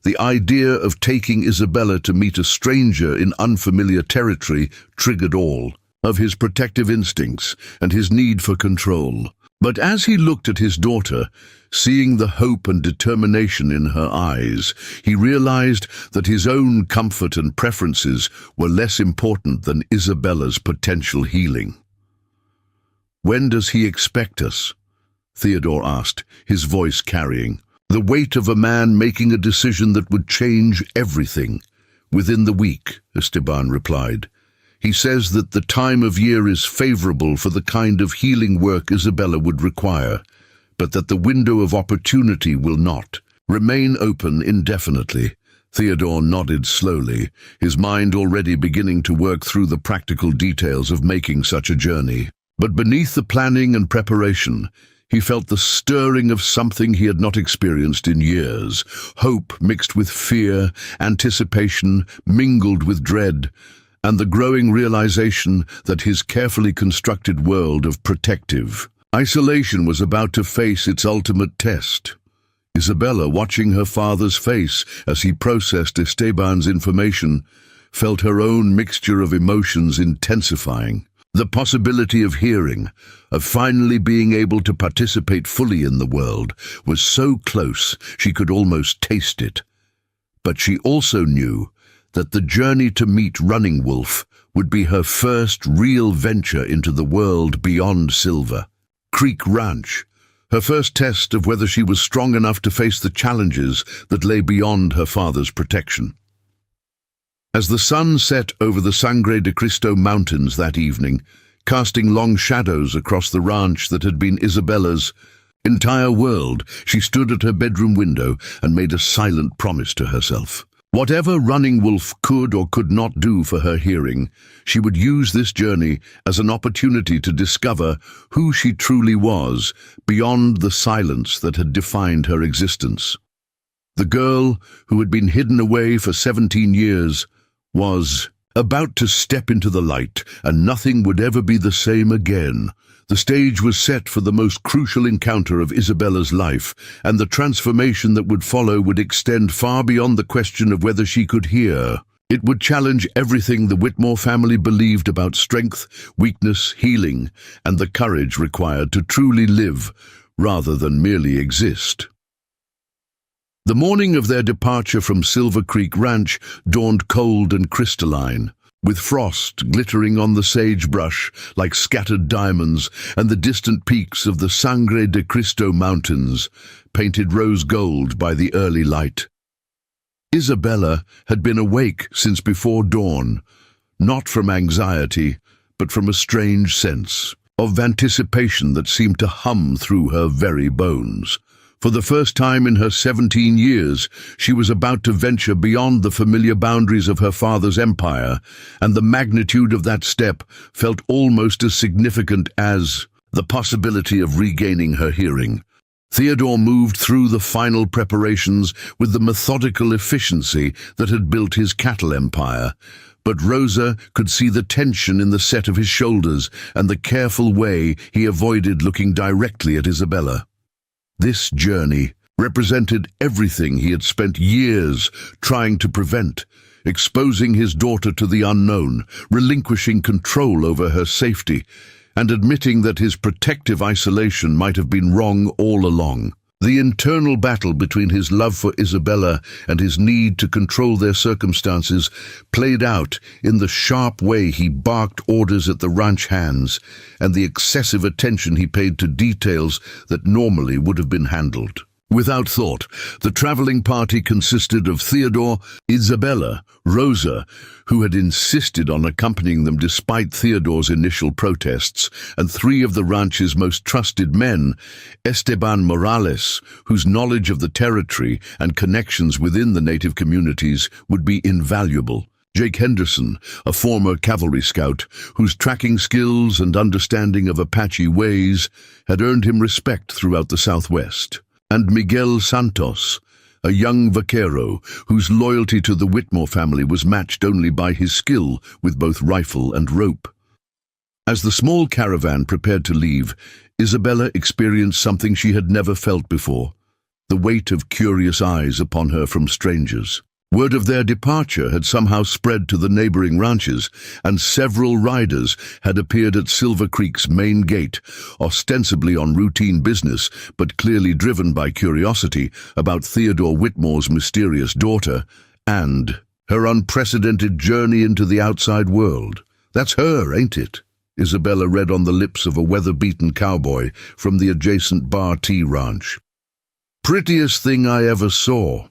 The idea of taking Isabella to meet a stranger in unfamiliar territory triggered all of his protective instincts and his need for control. But as he looked at his daughter, seeing the hope and determination in her eyes, he realized that his own comfort and preferences were less important than Isabella's potential healing. "When does he expect us?" Theodore asked, his voice carrying the weight of a man making a decision that would change everything. "Within the week," Esteban replied. "He says that the time of year is favorable for the kind of healing work Isabella would require, but that the window of opportunity will not remain open indefinitely." Theodore nodded slowly, his mind already beginning to work through the practical details of making such a journey. But beneath the planning and preparation, he felt the stirring of something he had not experienced in years. Hope mixed with fear, anticipation mingled with dread, and the growing realization that his carefully constructed world of protective isolation was about to face its ultimate test. Isabella, watching her father's face as he processed Esteban's information, felt her own mixture of emotions intensifying. The possibility of hearing, of finally being able to participate fully in the world, was so close she could almost taste it. But she also knew that the journey to meet Running Wolf would be her first real venture into the world beyond Silver Creek Ranch, her first test of whether she was strong enough to face the challenges that lay beyond her father's protection. As the sun set over the Sangre de Cristo Mountains that evening, casting long shadows across the ranch that had been Isabella's entire world, she stood at her bedroom window and made a silent promise to herself. Whatever Running Wolf could or could not do for her hearing, she would use this journey as an opportunity to discover who she truly was beyond the silence that had defined her existence. The girl who had been hidden away for 17 years was about to step into the light, and nothing would ever be the same again. The stage was set for the most crucial encounter of Isabella's life, and the transformation that would follow would extend far beyond the question of whether she could hear. It would challenge everything the Whitmore family believed about strength, weakness, healing, and the courage required to truly live rather than merely exist. The morning of their departure from Silver Creek Ranch dawned cold and crystalline, with frost glittering on the sagebrush like scattered diamonds, and the distant peaks of the Sangre de Cristo Mountains painted rose gold by the early light. Isabella had been awake since before dawn, not from anxiety, but from a strange sense of anticipation that seemed to hum through her very bones. For the first time in her 17 years, she was about to venture beyond the familiar boundaries of her father's empire, and the magnitude of that step felt almost as significant as the possibility of regaining her hearing. Theodore moved through the final preparations with the methodical efficiency that had built his cattle empire, but Rosa could see the tension in the set of his shoulders and the careful way he avoided looking directly at Isabella. This journey represented everything he had spent years trying to prevent, exposing his daughter to the unknown, relinquishing control over her safety, and admitting that his protective isolation might have been wrong all along. The internal battle between his love for Isabella and his need to control their circumstances played out in the sharp way he barked orders at the ranch hands and the excessive attention he paid to details that normally would have been handled. Without thought, the traveling party consisted of Theodore, Isabella, Rosa, who had insisted on accompanying them despite Theodore's initial protests, and three of the ranch's most trusted men, Esteban Morales, whose knowledge of the territory and connections within the native communities would be invaluable, Jake Henderson, a former cavalry scout, whose tracking skills and understanding of Apache ways had earned him respect throughout the Southwest, and Miguel Santos, a young vaquero whose loyalty to the Whitmore family was matched only by his skill with both rifle and rope. As the small caravan prepared to leave, Isabella experienced something she had never felt before, the weight of curious eyes upon her from strangers. Word of their departure had somehow spread to the neighboring ranches, and several riders had appeared at Silver Creek's main gate, ostensibly on routine business, but clearly driven by curiosity about Theodore Whitmore's mysterious daughter and her unprecedented journey into the outside world. "That's her, ain't it?" Isabella read on the lips of a weather-beaten cowboy from the adjacent Bar T ranch. "Prettiest thing I ever saw.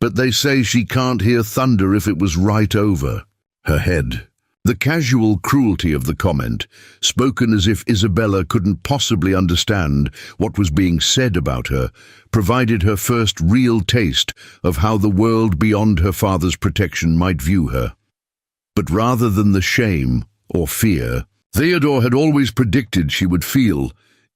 But they say she can't hear thunder if it was right over her head." The casual cruelty of the comment, spoken as if Isabella couldn't possibly understand what was being said about her, provided her first real taste of how the world beyond her father's protection might view her. But rather than the shame or fear Theodore had always predicted she would feel,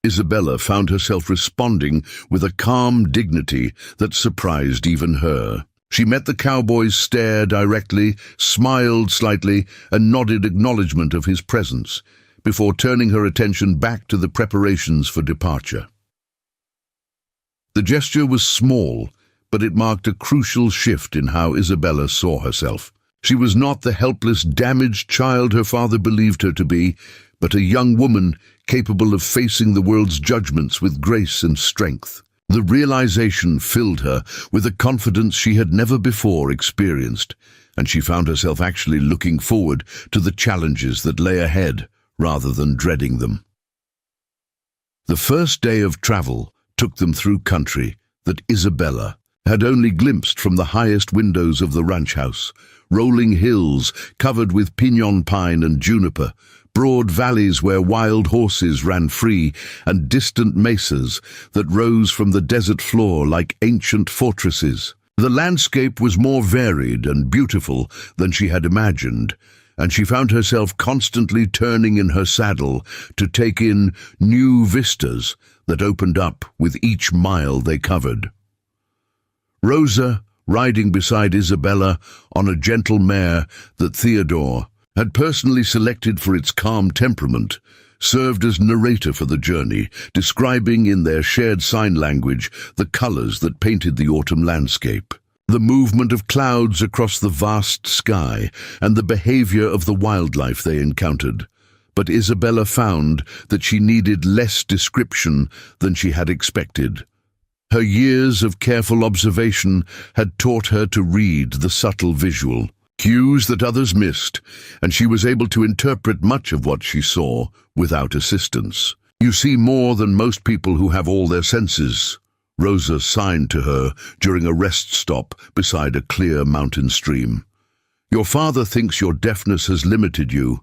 Isabella found herself responding with a calm dignity that surprised even her. She met the cowboy's stare directly, smiled slightly, and nodded acknowledgement of his presence, before turning her attention back to the preparations for departure. The gesture was small, but it marked a crucial shift in how Isabella saw herself. She was not the helpless, damaged child her father believed her to be, but a young woman capable of facing the world's judgments with grace and strength. The realization filled her with a confidence she had never before experienced, and she found herself actually looking forward to the challenges that lay ahead rather than dreading them. The first day of travel took them through country that Isabella had only glimpsed from the highest windows of the ranch house, rolling hills covered with pinon pine and juniper, broad valleys where wild horses ran free, and distant mesas that rose from the desert floor like ancient fortresses. The landscape was more varied and beautiful than she had imagined, and she found herself constantly turning in her saddle to take in new vistas that opened up with each mile they covered. Rosa, riding beside Isabella on a gentle mare that Theodore had personally selected for its calm temperament, served as narrator for the journey, describing in their shared sign language the colors that painted the autumn landscape, the movement of clouds across the vast sky, and the behavior of the wildlife they encountered. But Isabella found that she needed less description than she had expected. Her years of careful observation had taught her to read the subtle visual cues that others missed, and she was able to interpret much of what she saw without assistance. "You see more than most people who have all their senses," Rosa signed to her during a rest stop beside a clear mountain stream. "Your father thinks your deafness has limited you,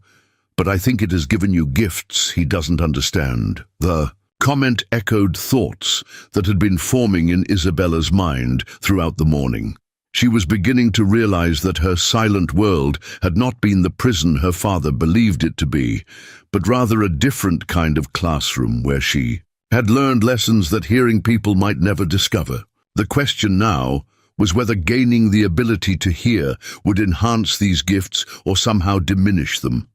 but I think it has given you gifts he doesn't understand." The comment echoed thoughts that had been forming in Isabella's mind throughout the morning. She was beginning to realize that her silent world had not been the prison her father believed it to be, but rather a different kind of classroom where she had learned lessons that hearing people might never discover. The question now was whether gaining the ability to hear would enhance these gifts or somehow diminish them.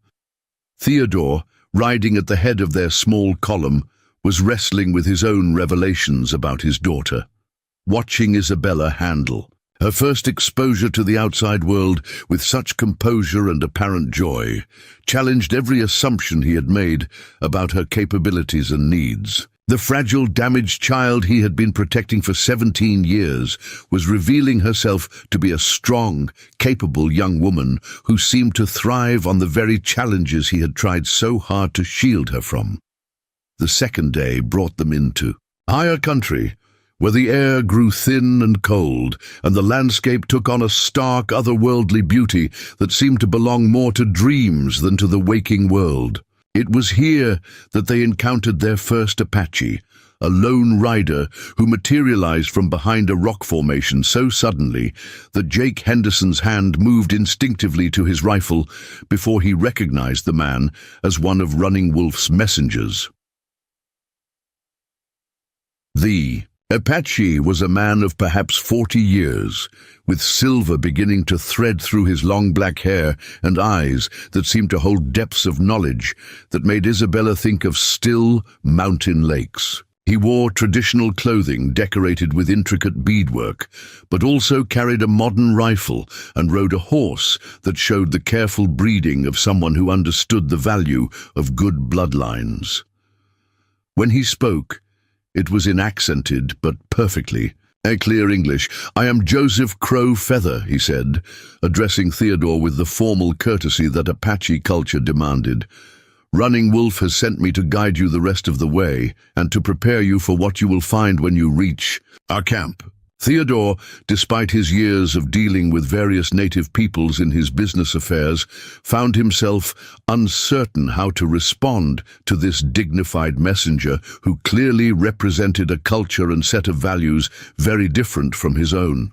Theodore, riding at the head of their small column, was wrestling with his own revelations about his daughter. Watching Isabella handle her first exposure to the outside world with such composure and apparent joy challenged every assumption he had made about her capabilities and needs. The fragile, damaged child he had been protecting for 17 years was revealing herself to be a strong, capable young woman who seemed to thrive on the very challenges he had tried so hard to shield her from. The second day brought them into higher country, where the air grew thin and cold, and the landscape took on a stark, otherworldly beauty that seemed to belong more to dreams than to the waking world. It was here that they encountered their first Apache, a lone rider who materialized from behind a rock formation so suddenly that Jake Henderson's hand moved instinctively to his rifle before he recognized the man as one of Running Wolf's messengers. The Apache was a man of perhaps 40 years, with silver beginning to thread through his long black hair and eyes that seemed to hold depths of knowledge that made Isabella think of still mountain lakes. He wore traditional clothing decorated with intricate beadwork, but also carried a modern rifle and rode a horse that showed the careful breeding of someone who understood the value of good bloodlines. When he spoke, it was in accented but perfectly clear English. "I am Joseph Crow Feather," he said, addressing Theodore with the formal courtesy that Apache culture demanded. "Running Wolf has sent me to guide you the rest of the way and to prepare you for what you will find when you reach our camp." Theodore, despite his years of dealing with various native peoples in his business affairs, found himself uncertain how to respond to this dignified messenger who clearly represented a culture and set of values very different from his own.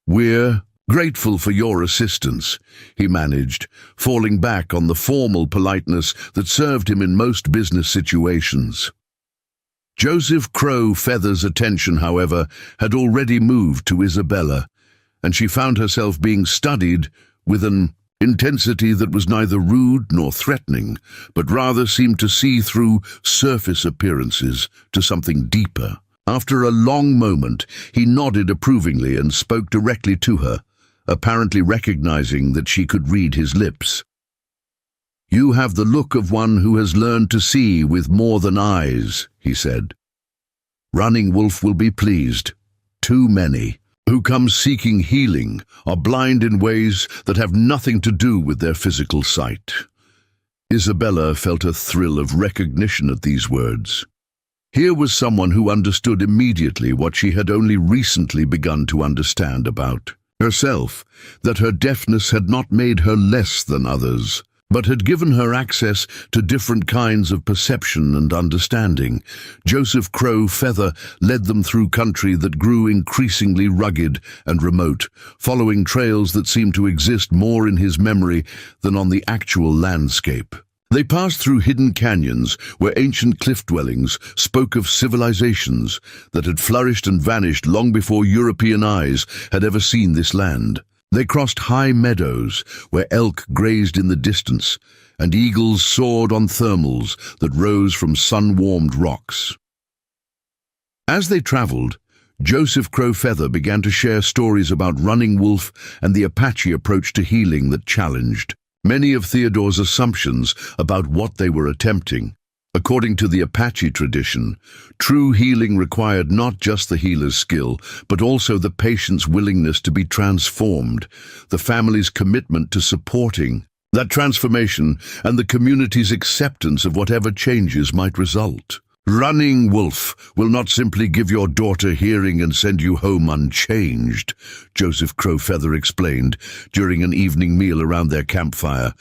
"We're grateful for your assistance," he managed, falling back on the formal politeness that served him in most business situations. Joseph Crow Feather's attention, however, had already moved to Isabella, and she found herself being studied with an intensity that was neither rude nor threatening, but rather seemed to see through surface appearances to something deeper. After a long moment, he nodded approvingly and spoke directly to her, apparently recognizing that she could read his lips. "You have the look of one who has learned to see with more than eyes," he said. "Running Wolf will be pleased. Too many who come seeking healing are blind in ways that have nothing to do with their physical sight." Isabella felt a thrill of recognition at these words. Here was someone who understood immediately what she had only recently begun to understand about herself, that her deafness had not made her less than others, but had given her access to different kinds of perception and understanding. Joseph Crow Feather led them through country that grew increasingly rugged and remote, following trails that seemed to exist more in his memory than on the actual landscape. They passed through hidden canyons where ancient cliff dwellings spoke of civilizations that had flourished and vanished long before European eyes had ever seen this land. They crossed high meadows where elk grazed in the distance, and eagles soared on thermals that rose from sun-warmed rocks. As they traveled, Joseph Crow Feather began to share stories about Running Wolf and the Apache approach to healing that challenged many of Theodore's assumptions about what they were attempting. According to the Apache tradition, true healing required not just the healer's skill, but also the patient's willingness to be transformed, the family's commitment to supporting that transformation, and the community's acceptance of whatever changes might result. Running Wolf will not simply give your daughter hearing and send you home unchanged, Joseph Crow Feather explained during an evening meal around their campfire.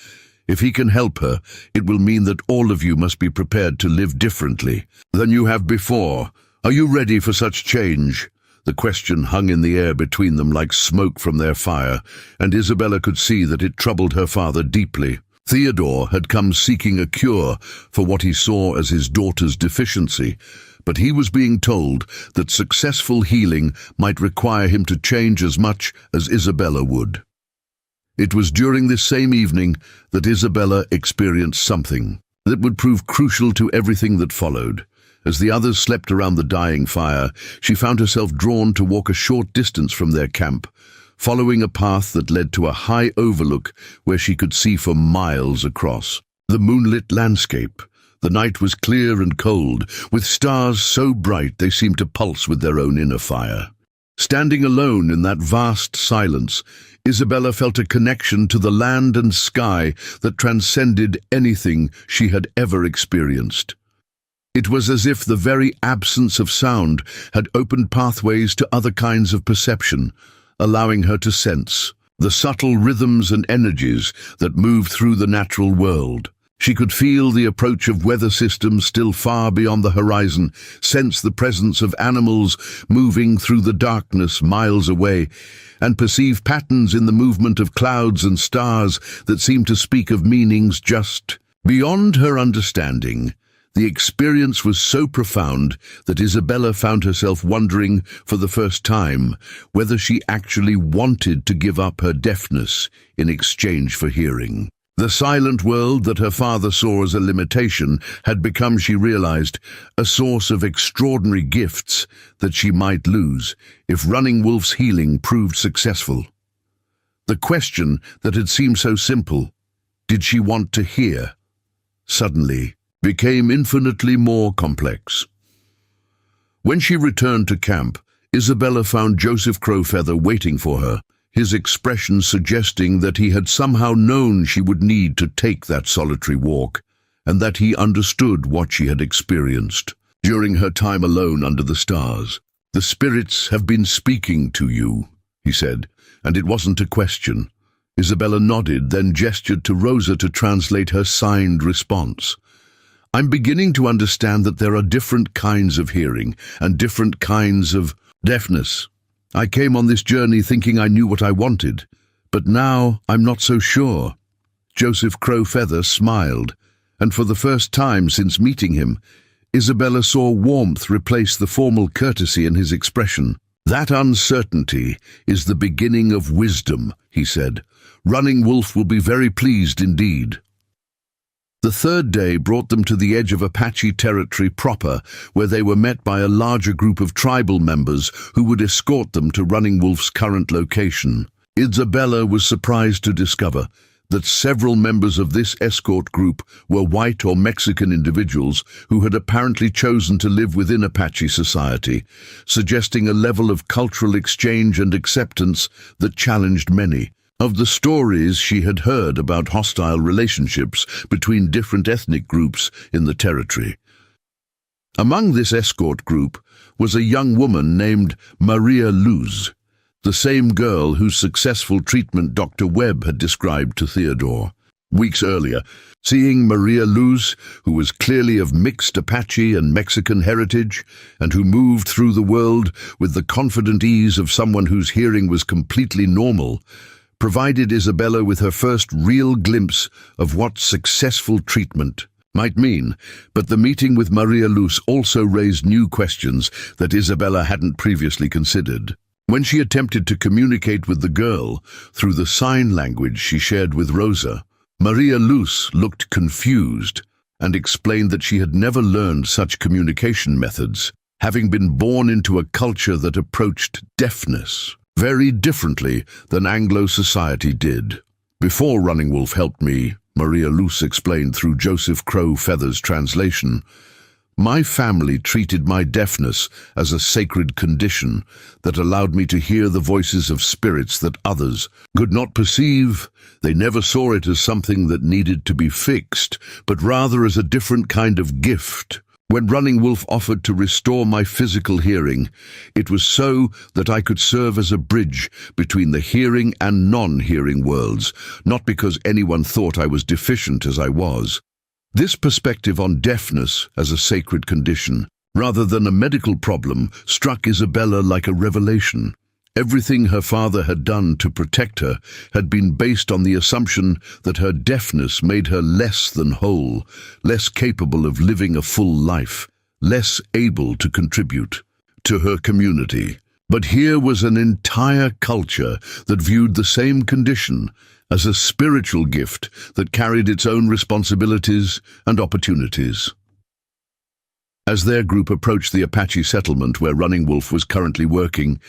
If he can help her, it will mean that all of you must be prepared to live differently than you have before. Are you ready for such change? The question hung in the air between them like smoke from their fire, and Isabella could see that it troubled her father deeply. Theodore had come seeking a cure for what he saw as his daughter's deficiency, but he was being told that successful healing might require him to change as much as Isabella would. It was during this same evening that Isabella experienced something that would prove crucial to everything that followed. As the others slept around the dying fire, she found herself drawn to walk a short distance from their camp, following a path that led to a high overlook where she could see for miles across the moonlit landscape, The night was clear and cold, with stars so bright they seemed to pulse with their own inner fire. Standing alone in that vast silence, Isabella felt a connection to the land and sky that transcended anything she had ever experienced. It was as if the very absence of sound had opened pathways to other kinds of perception, allowing her to sense the subtle rhythms and energies that move through the natural world. She could feel the approach of weather systems still far beyond the horizon, sense the presence of animals moving through the darkness miles away, and perceive patterns in the movement of clouds and stars that seemed to speak of meanings just beyond her understanding. The experience was so profound that Isabella found herself wondering for the first time whether she actually wanted to give up her deafness in exchange for hearing. The silent world that her father saw as a limitation had become, she realized, a source of extraordinary gifts that she might lose if Running Wolf's healing proved successful. The question that had seemed so simple, did she want to hear, suddenly became infinitely more complex. When she returned to camp, Isabella found Joseph Crowfeather waiting for her, his expression suggesting that he had somehow known she would need to take that solitary walk, and that he understood what she had experienced during her time alone under the stars. "The spirits have been speaking to you," he said, and it wasn't a question. Isabella nodded, then gestured to Rosa to translate her signed response. "I'm beginning to understand that there are different kinds of hearing and different kinds of deafness. I came on this journey thinking I knew what I wanted, but now I'm not so sure." Joseph Crowfeather smiled, and for the first time since meeting him, Isabella saw warmth replace the formal courtesy in his expression. "That uncertainty is the beginning of wisdom," he said. "Running Wolf will be very pleased indeed." The third day brought them to the edge of Apache territory proper, where they were met by a larger group of tribal members who would escort them to Running Wolf's current location. Isabella was surprised to discover that several members of this escort group were white or Mexican individuals who had apparently chosen to live within Apache society, suggesting a level of cultural exchange and acceptance that challenged many. Of the stories she had heard about hostile relationships between different ethnic groups in the territory. Among this escort group was a young woman named Maria Luz, the same girl whose successful treatment Dr. Webb had described to Theodore. Weeks earlier, seeing Maria Luz, who was clearly of mixed Apache and Mexican heritage, and who moved through the world with the confident ease of someone whose hearing was completely normal, provided Isabella with her first real glimpse of what successful treatment might mean. But the meeting with Maria Luz also raised new questions that Isabella hadn't previously considered. When she attempted to communicate with the girl through the sign language she shared with Rosa, Maria Luz looked confused and explained that she had never learned such communication methods, having been born into a culture that approached deafness very differently than Anglo society did. "Before Running Wolf helped me," Maria Luz explained through Joseph Crowfeather's translation, "my family treated my deafness as a sacred condition that allowed me to hear the voices of spirits that others could not perceive. They never saw it as something that needed to be fixed, but rather as a different kind of gift. When Running Wolf offered to restore my physical hearing, it was so that I could serve as a bridge between the hearing and non-hearing worlds, not because anyone thought I was deficient as I was." This perspective on deafness as a sacred condition, rather than a medical problem, struck Isabella like a revelation. Everything her father had done to protect her had been based on the assumption that her deafness made her less than whole, less capable of living a full life, less able to contribute to her community. But here was an entire culture that viewed the same condition as a spiritual gift that carried its own responsibilities and opportunities. As their group approached the Apache settlement where Running Wolf was currently working,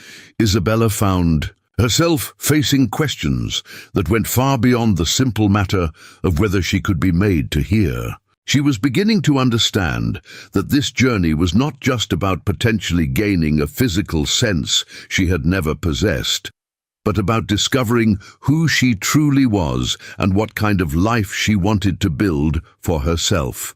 Isabella found herself facing questions that went far beyond the simple matter of whether she could be made to hear. She was beginning to understand that this journey was not just about potentially gaining a physical sense she had never possessed, but about discovering who she truly was and what kind of life she wanted to build for herself.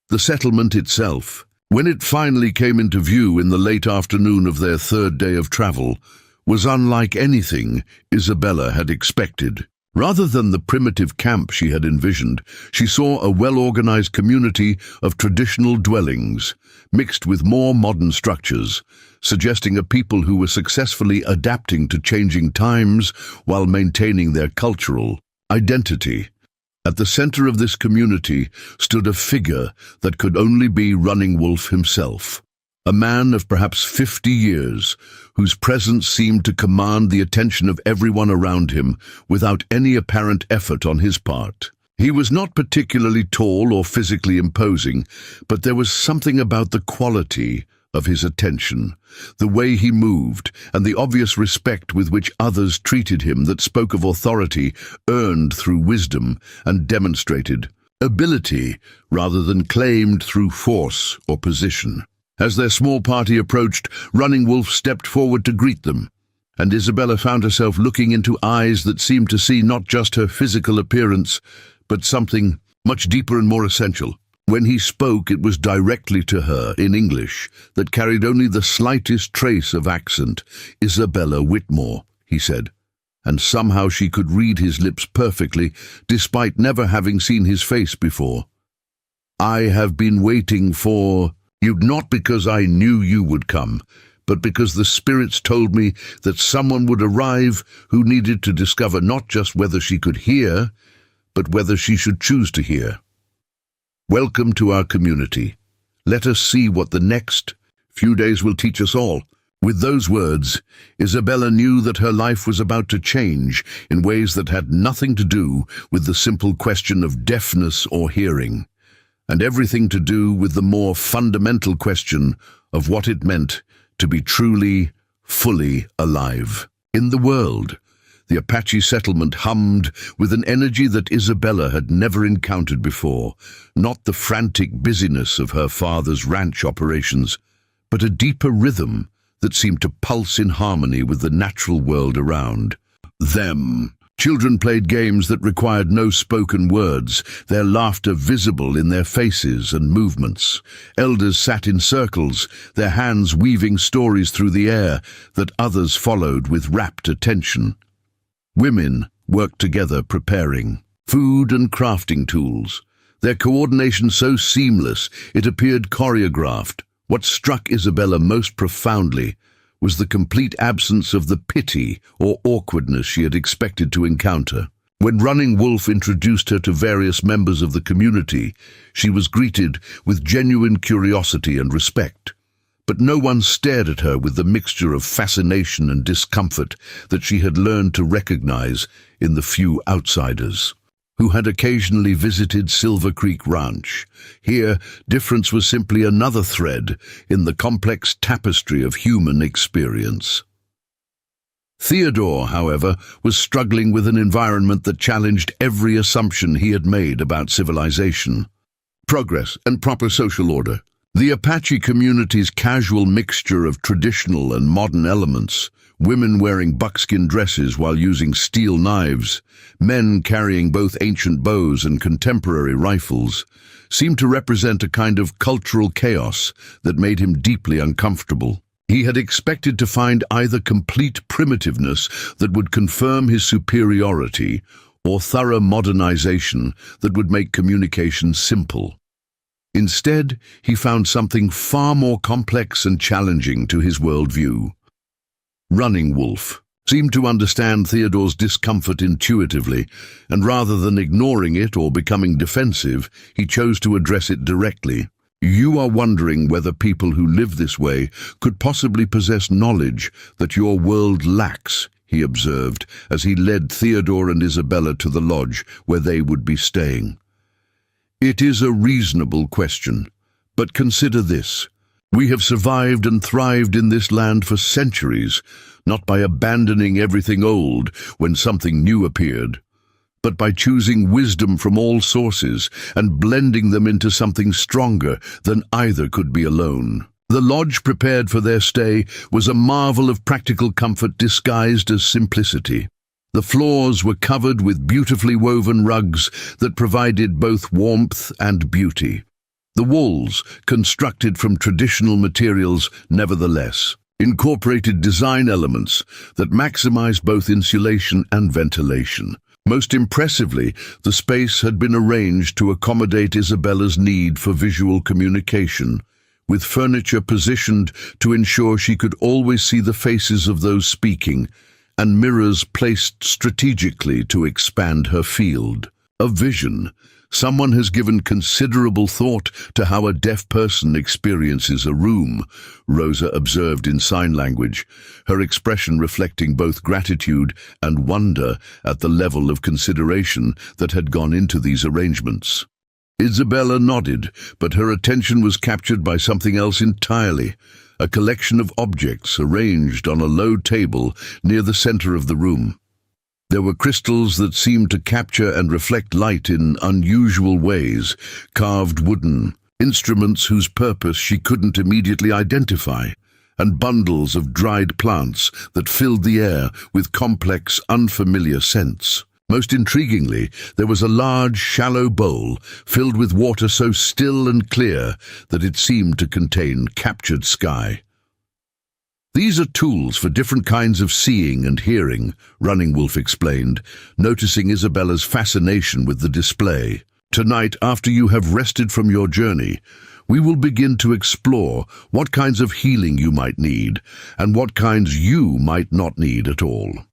The settlement itself, when it finally came into view in the late afternoon of their third day of travel, was unlike anything Isabella had expected. Rather than the primitive camp she had envisioned, she saw a well-organized community of traditional dwellings, mixed with more modern structures, suggesting a people who were successfully adapting to changing times while maintaining their cultural identity. At the center of this community stood a figure that could only be Running Wolf himself. A man of perhaps 50 years, whose presence seemed to command the attention of everyone around him without any apparent effort on his part. He was not particularly tall or physically imposing, but there was something about the quality of his attention, the way he moved, and the obvious respect with which others treated him that spoke of authority earned through wisdom and demonstrated ability rather than claimed through force or position. As their small party approached, Running Wolf stepped forward to greet them, and Isabella found herself looking into eyes that seemed to see not just her physical appearance, but something much deeper and more essential. When he spoke, it was directly to her, in English, that carried only the slightest trace of accent. "Isabella Whitmore," he said, and somehow she could read his lips perfectly, despite never having seen his face before. "I have been waiting for you, not because I knew you would come, but because the spirits told me that someone would arrive who needed to discover not just whether she could hear, but whether she should choose to hear. Welcome to our community. Let us see what the next few days will teach us all." With those words, Isabella knew that her life was about to change in ways that had nothing to do with the simple question of deafness or hearing, and everything to do with the more fundamental question of what it meant to be truly, fully alive. In the world, the Apache settlement hummed with an energy that Isabella had never encountered before, not the frantic busyness of her father's ranch operations, but a deeper rhythm that seemed to pulse in harmony with the natural world around them. Children played games that required no spoken words, their laughter visible in their faces and movements. Elders sat in circles, their hands weaving stories through the air that others followed with rapt attention. Women worked together preparing food and crafting tools, their coordination so seamless it appeared choreographed. What struck Isabella most profoundly was the complete absence of the pity or awkwardness she had expected to encounter. When Running Wolf introduced her to various members of the community, she was greeted with genuine curiosity and respect. But no one stared at her with the mixture of fascination and discomfort that she had learned to recognize in the few outsiders who had occasionally visited Silver Creek Ranch. Here, difference was simply another thread in the complex tapestry of human experience. Theodore, however, was struggling with an environment that challenged every assumption he had made about civilization, progress, and proper social order. The Apache community's casual mixture of traditional and modern elements, women wearing buckskin dresses while using steel knives, men carrying both ancient bows and contemporary rifles, seemed to represent a kind of cultural chaos that made him deeply uncomfortable. He had expected to find either complete primitiveness that would confirm his superiority or thorough modernization that would make communication simple. Instead, he found something far more complex and challenging to his worldview. Running Wolf seemed to understand Theodore's discomfort intuitively, and rather than ignoring it or becoming defensive, he chose to address it directly. "You are wondering whether people who live this way could possibly possess knowledge that your world lacks," he observed as he led Theodore and Isabella to the lodge where they would be staying. "It is a reasonable question, but consider this. We have survived and thrived in this land for centuries, not by abandoning everything old when something new appeared, but by choosing wisdom from all sources and blending them into something stronger than either could be alone. The lodge prepared for their stay was a marvel of practical comfort disguised as simplicity. The floors were covered with beautifully woven rugs that provided both warmth and beauty. The walls, constructed from traditional materials, nevertheless incorporated design elements that maximized both insulation and ventilation. Most impressively, the space had been arranged to accommodate Isabella's need for visual communication, with furniture positioned to ensure she could always see the faces of those speaking, and mirrors placed strategically to expand her field of vision. Someone has given considerable thought to how a deaf person experiences a room, Rosa observed in sign language, her expression reflecting both gratitude and wonder at the level of consideration that had gone into these arrangements. Isabella nodded, but her attention was captured by something else entirely, a collection of objects arranged on a low table near the center of the room. There were crystals that seemed to capture and reflect light in unusual ways, carved wooden instruments whose purpose she couldn't immediately identify, and bundles of dried plants that filled the air with complex, unfamiliar scents. Most intriguingly, there was a large, shallow bowl filled with water so still and clear that it seemed to contain captured sky. "These are tools for different kinds of seeing and hearing," Running Wolf explained, noticing Isabella's fascination with the display. "Tonight, after you have rested from your journey, we will begin to explore what kinds of healing you might need and what kinds you might not need at all."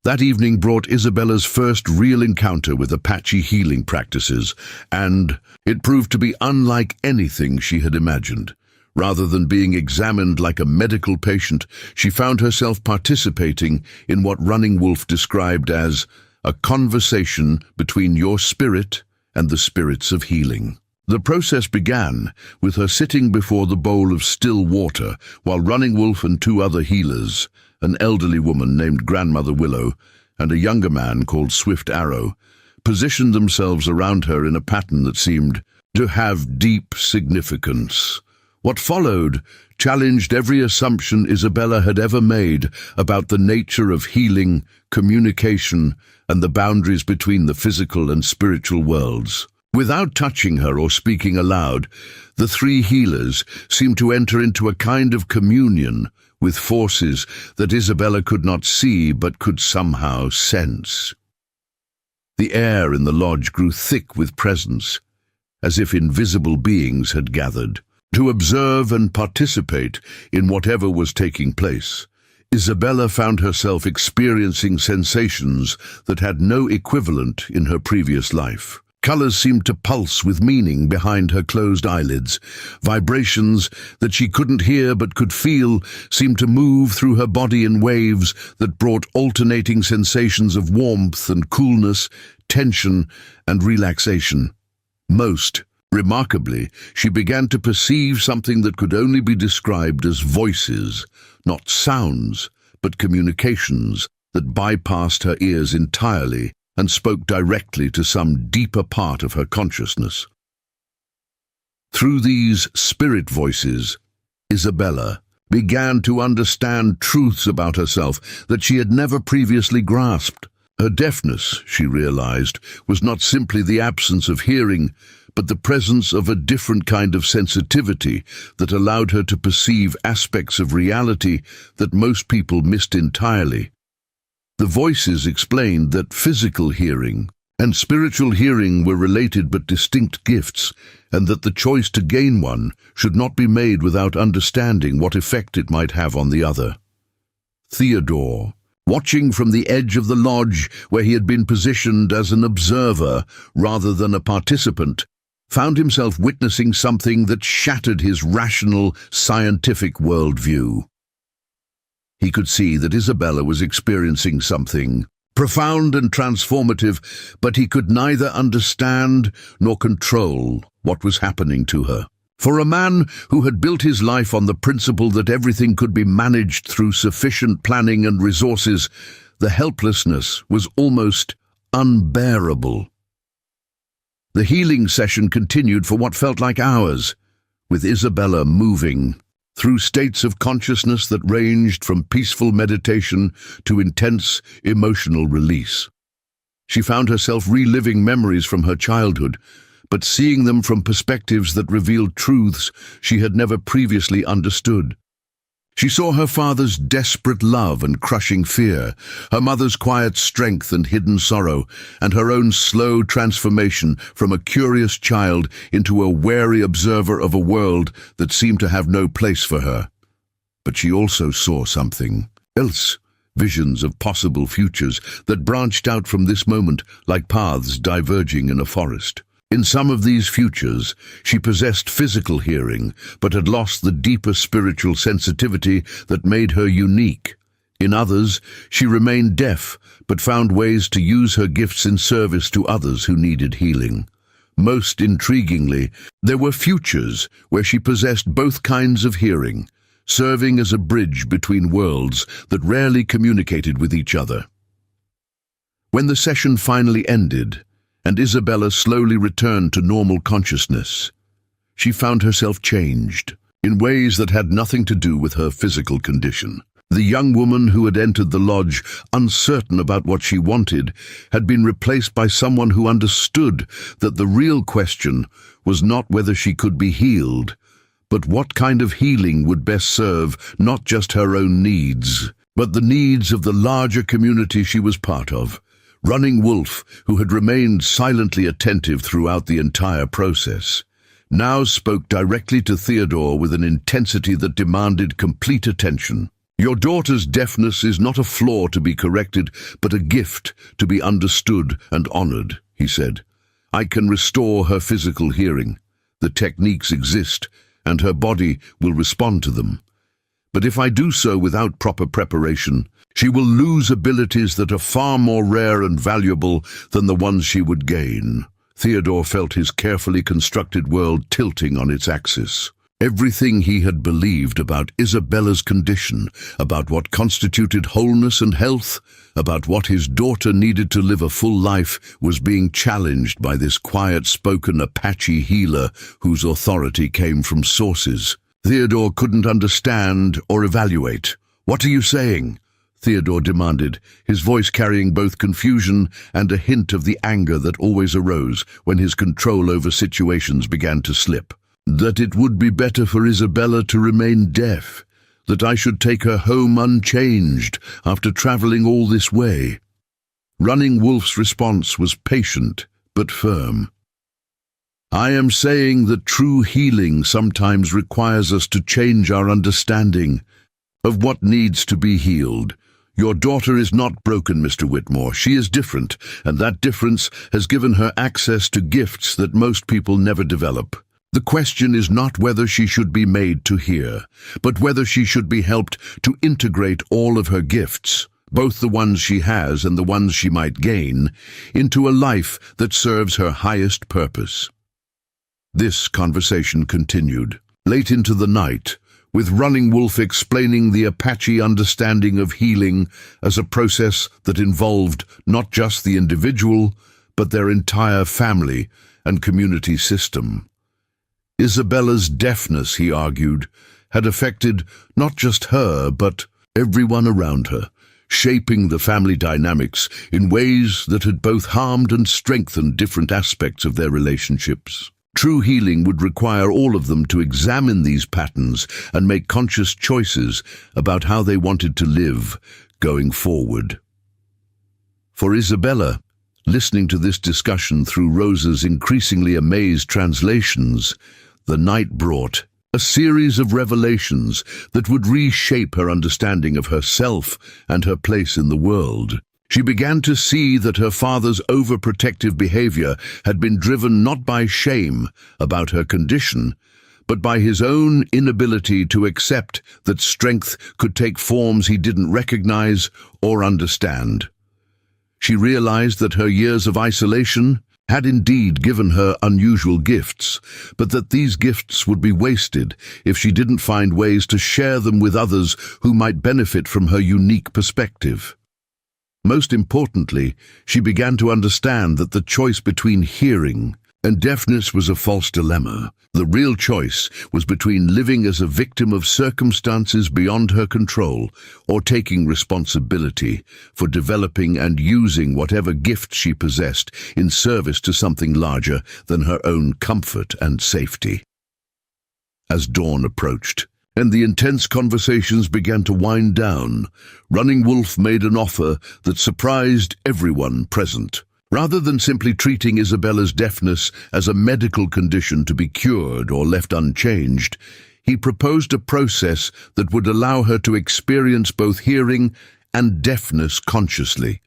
That evening brought Isabella's first real encounter with Apache healing practices, and it proved to be unlike anything she had imagined. Rather than being examined like a medical patient, she found herself participating in what Running Wolf described as a conversation between your spirit and the spirits of healing. The process began with her sitting before the bowl of still water while Running Wolf and two other healers, an elderly woman named Grandmother Willow and a younger man called Swift Arrow, positioned themselves around her in a pattern that seemed to have deep significance. What followed challenged every assumption Isabella had ever made about the nature of healing, communication, and the boundaries between the physical and spiritual worlds. Without touching her or speaking aloud, the three healers seemed to enter into a kind of communion with forces that Isabella could not see but could somehow sense. The air in the lodge grew thick with presence, as if invisible beings had gathered to observe and participate in whatever was taking place. Isabella found herself experiencing sensations that had no equivalent in her previous life. Colors seemed to pulse with meaning behind her closed eyelids. Vibrations that she couldn't hear but could feel seemed to move through her body in waves that brought alternating sensations of warmth and coolness, tension and relaxation. Most remarkably, she began to perceive something that could only be described as voices, not sounds, but communications that bypassed her ears entirely and spoke directly to some deeper part of her consciousness. Through these spirit voices, Isabella began to understand truths about herself that she had never previously grasped. Her deafness, she realized, was not simply the absence of hearing, but the presence of a different kind of sensitivity that allowed her to perceive aspects of reality that most people missed entirely. The voices explained that physical hearing and spiritual hearing were related but distinct gifts, and that the choice to gain one should not be made without understanding what effect it might have on the other. Theodore, watching from the edge of the lodge where he had been positioned as an observer rather than a participant, found himself witnessing something that shattered his rational, scientific worldview. He could see that Isabella was experiencing something profound and transformative, but he could neither understand nor control what was happening to her. For a man who had built his life on the principle that everything could be managed through sufficient planning and resources, the helplessness was almost unbearable. The healing session continued for what felt like hours, with Isabella moving through states of consciousness that ranged from peaceful meditation to intense emotional release. She found herself reliving memories from her childhood, but seeing them from perspectives that revealed truths she had never previously understood. She saw her father's desperate love and crushing fear, her mother's quiet strength and hidden sorrow, and her own slow transformation from a curious child into a wary observer of a world that seemed to have no place for her. But she also saw something else, visions of possible futures that branched out from this moment like paths diverging in a forest. In some of these futures, she possessed physical hearing, but had lost the deeper spiritual sensitivity that made her unique. In others, she remained deaf, but found ways to use her gifts in service to others who needed healing. Most intriguingly, there were futures where she possessed both kinds of hearing, serving as a bridge between worlds that rarely communicated with each other. When the session finally ended, and Isabella slowly returned to normal consciousness, she found herself changed in ways that had nothing to do with her physical condition. The young woman who had entered the lodge, uncertain about what she wanted, had been replaced by someone who understood that the real question was not whether she could be healed, but what kind of healing would best serve not just her own needs, but the needs of the larger community she was part of. Running Wolf, who had remained silently attentive throughout the entire process, now spoke directly to Theodore with an intensity that demanded complete attention. "Your daughter's deafness is not a flaw to be corrected, but a gift to be understood and honored," he said. "I can restore her physical hearing. The techniques exist, and her body will respond to them. But if I do so without proper preparation, she will lose abilities that are far more rare and valuable than the ones she would gain." Theodore felt his carefully constructed world tilting on its axis. Everything he had believed about Isabella's condition, about what constituted wholeness and health, about what his daughter needed to live a full life, was being challenged by this quiet-spoken Apache healer whose authority came from sources Theodore couldn't understand or evaluate. "What are you saying?" Theodore demanded, his voice carrying both confusion and a hint of the anger that always arose when his control over situations began to slip. "That it would be better for Isabella to remain deaf, that I should take her home unchanged after traveling all this way." Running Wolf's response was patient but firm. "I am saying that true healing sometimes requires us to change our understanding of what needs to be healed. Your daughter is not broken, Mr. Whitmore. She is different, and that difference has given her access to gifts that most people never develop. The question is not whether she should be made to hear, but whether she should be helped to integrate all of her gifts, both the ones she has and the ones she might gain, into a life that serves her highest purpose." This conversation continued late into the night, with Running Wolf explaining the Apache understanding of healing as a process that involved not just the individual, but their entire family and community system. Isabella's deafness, he argued, had affected not just her, but everyone around her, shaping the family dynamics in ways that had both harmed and strengthened different aspects of their relationships. True healing would require all of them to examine these patterns and make conscious choices about how they wanted to live going forward. For Isabella, listening to this discussion through Rosa's increasingly amazed translations, the night brought a series of revelations that would reshape her understanding of herself and her place in the world. She began to see that her father's overprotective behavior had been driven not by shame about her condition, but by his own inability to accept that strength could take forms he didn't recognize or understand. She realized that her years of isolation had indeed given her unusual gifts, but that these gifts would be wasted if she didn't find ways to share them with others who might benefit from her unique perspective. Most importantly, she began to understand that the choice between hearing and deafness was a false dilemma. The real choice was between living as a victim of circumstances beyond her control or taking responsibility for developing and using whatever gift she possessed in service to something larger than her own comfort and safety. As dawn approached, and the intense conversations began to wind down, Running Wolf made an offer that surprised everyone present. Rather than simply treating Isabella's deafness as a medical condition to be cured or left unchanged, he proposed a process that would allow her to experience both hearing and deafness consciously,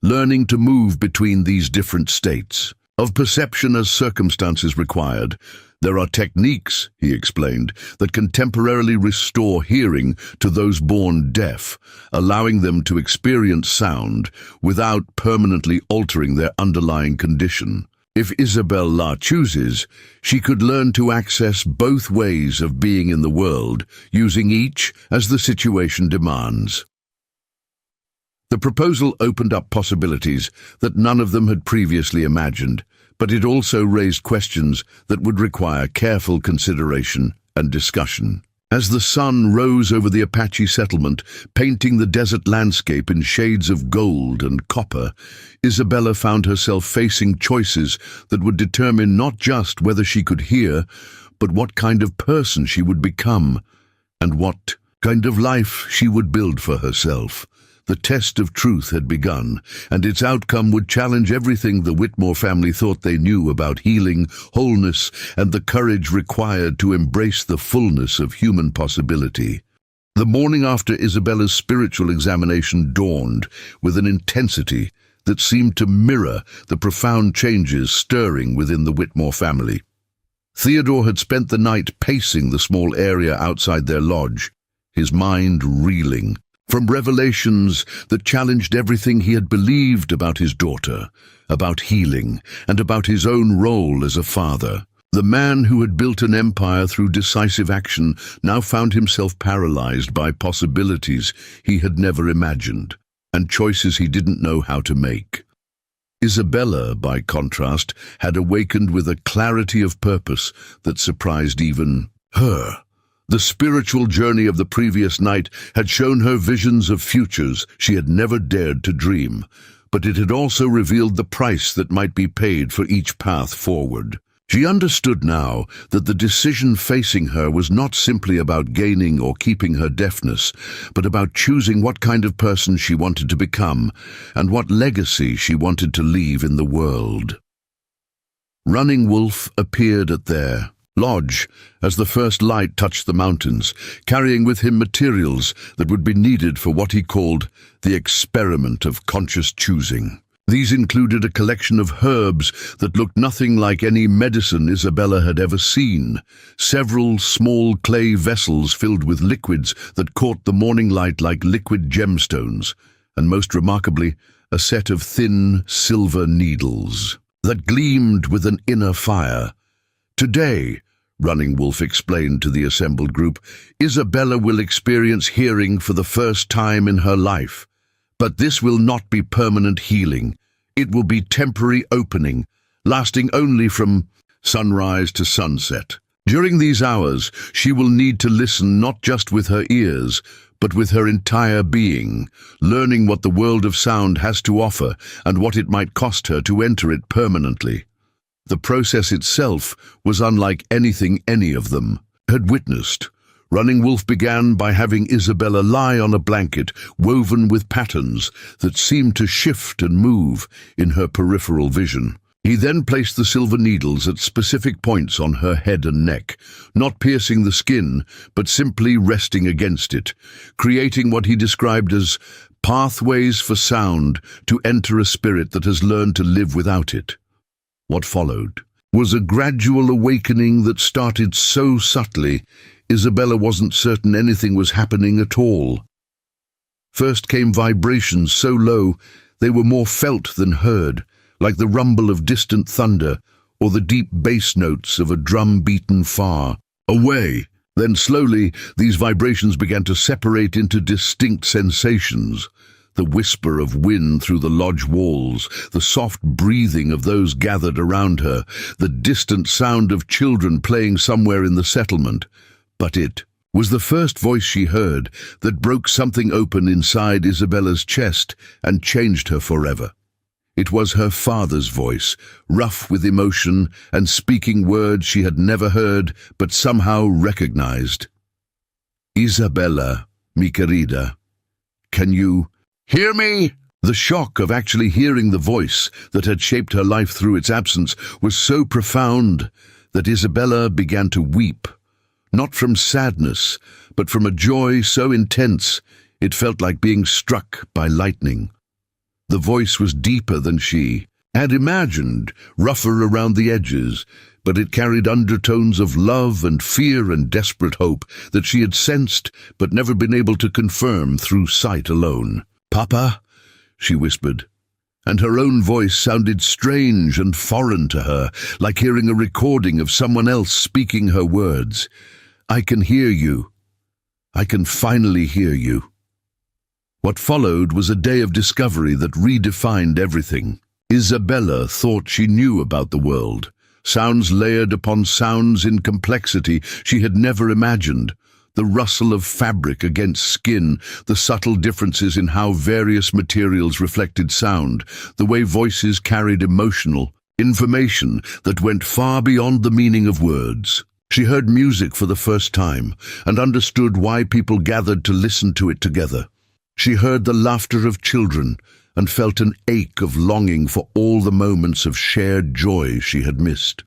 learning to move between these different states of perception as circumstances required. There are techniques, he explained, that can temporarily restore hearing to those born deaf, allowing them to experience sound without permanently altering their underlying condition. If Isabella chooses, she could learn to access both ways of being in the world, using each as the situation demands. The proposal opened up possibilities that none of them had previously imagined, but it also raised questions that would require careful consideration and discussion. As the sun rose over the Apache settlement, painting the desert landscape in shades of gold and copper, Isabella found herself facing choices that would determine not just whether she could hear, but what kind of person she would become, and what kind of life she would build for herself. The test of truth had begun, and its outcome would challenge everything the Whitmore family thought they knew about healing, wholeness, and the courage required to embrace the fullness of human possibility. The morning after Isabella's spiritual examination dawned with an intensity that seemed to mirror the profound changes stirring within the Whitmore family. Theodore had spent the night pacing the small area outside their lodge, his mind reeling from revelations that challenged everything he had believed about his daughter, about healing, and about his own role as a father. The man who had built an empire through decisive action now found himself paralyzed by possibilities he had never imagined, and choices he didn't know how to make. Isabella, by contrast, had awakened with a clarity of purpose that surprised even her. The spiritual journey of the previous night had shown her visions of futures she had never dared to dream, but it had also revealed the price that might be paid for each path forward. She understood now that the decision facing her was not simply about gaining or keeping her deafness, but about choosing what kind of person she wanted to become and what legacy she wanted to leave in the world. Running Wolf appeared at their lodge as the first light touched the mountains, carrying with him materials that would be needed for what he called the experiment of conscious choosing. These included a collection of herbs that looked nothing like any medicine Isabella had ever seen, several small clay vessels filled with liquids that caught the morning light like liquid gemstones, and most remarkably, a set of thin silver needles that gleamed with an inner fire. Today, Running Wolf explained to the assembled group, Isabella will experience hearing for the first time in her life. But this will not be permanent healing. It will be temporary opening, lasting only from sunrise to sunset. During these hours, she will need to listen not just with her ears, but with her entire being, learning what the world of sound has to offer and what it might cost her to enter it permanently. The process itself was unlike anything any of them had witnessed. Running Wolf began by having Isabella lie on a blanket woven with patterns that seemed to shift and move in her peripheral vision. He then placed the silver needles at specific points on her head and neck, not piercing the skin, but simply resting against it, creating what he described as pathways for sound to enter a spirit that has learned to live without it. What followed was a gradual awakening that started so subtly, Isabella wasn't certain anything was happening at all. First came vibrations so low they were more felt than heard, like the rumble of distant thunder or the deep bass notes of a drum beaten far away. Then slowly these vibrations began to separate into distinct sensations. The whisper of wind through the lodge walls, the soft breathing of those gathered around her, the distant sound of children playing somewhere in the settlement. But it was the first voice she heard that broke something open inside Isabella's chest and changed her forever. It was her father's voice, rough with emotion and speaking words she had never heard but somehow recognized. "Isabella, mi querida, can you hear me?" The shock of actually hearing the voice that had shaped her life through its absence was so profound that Isabella began to weep, not from sadness, but from a joy so intense it felt like being struck by lightning. The voice was deeper than she had imagined, rougher around the edges, but it carried undertones of love and fear and desperate hope that she had sensed but never been able to confirm through sight alone. "Papa," she whispered, and her own voice sounded strange and foreign to her, like hearing a recording of someone else speaking her words. "I can hear you. I can finally hear you." What followed was a day of discovery that redefined everything. Isabella thought she knew about the world, sounds layered upon sounds in complexity she had never imagined, the rustle of fabric against skin, the subtle differences in how various materials reflected sound, the way voices carried emotional information that went far beyond the meaning of words. She heard music for the first time and understood why people gathered to listen to it together. She heard the laughter of children and felt an ache of longing for all the moments of shared joy she had missed.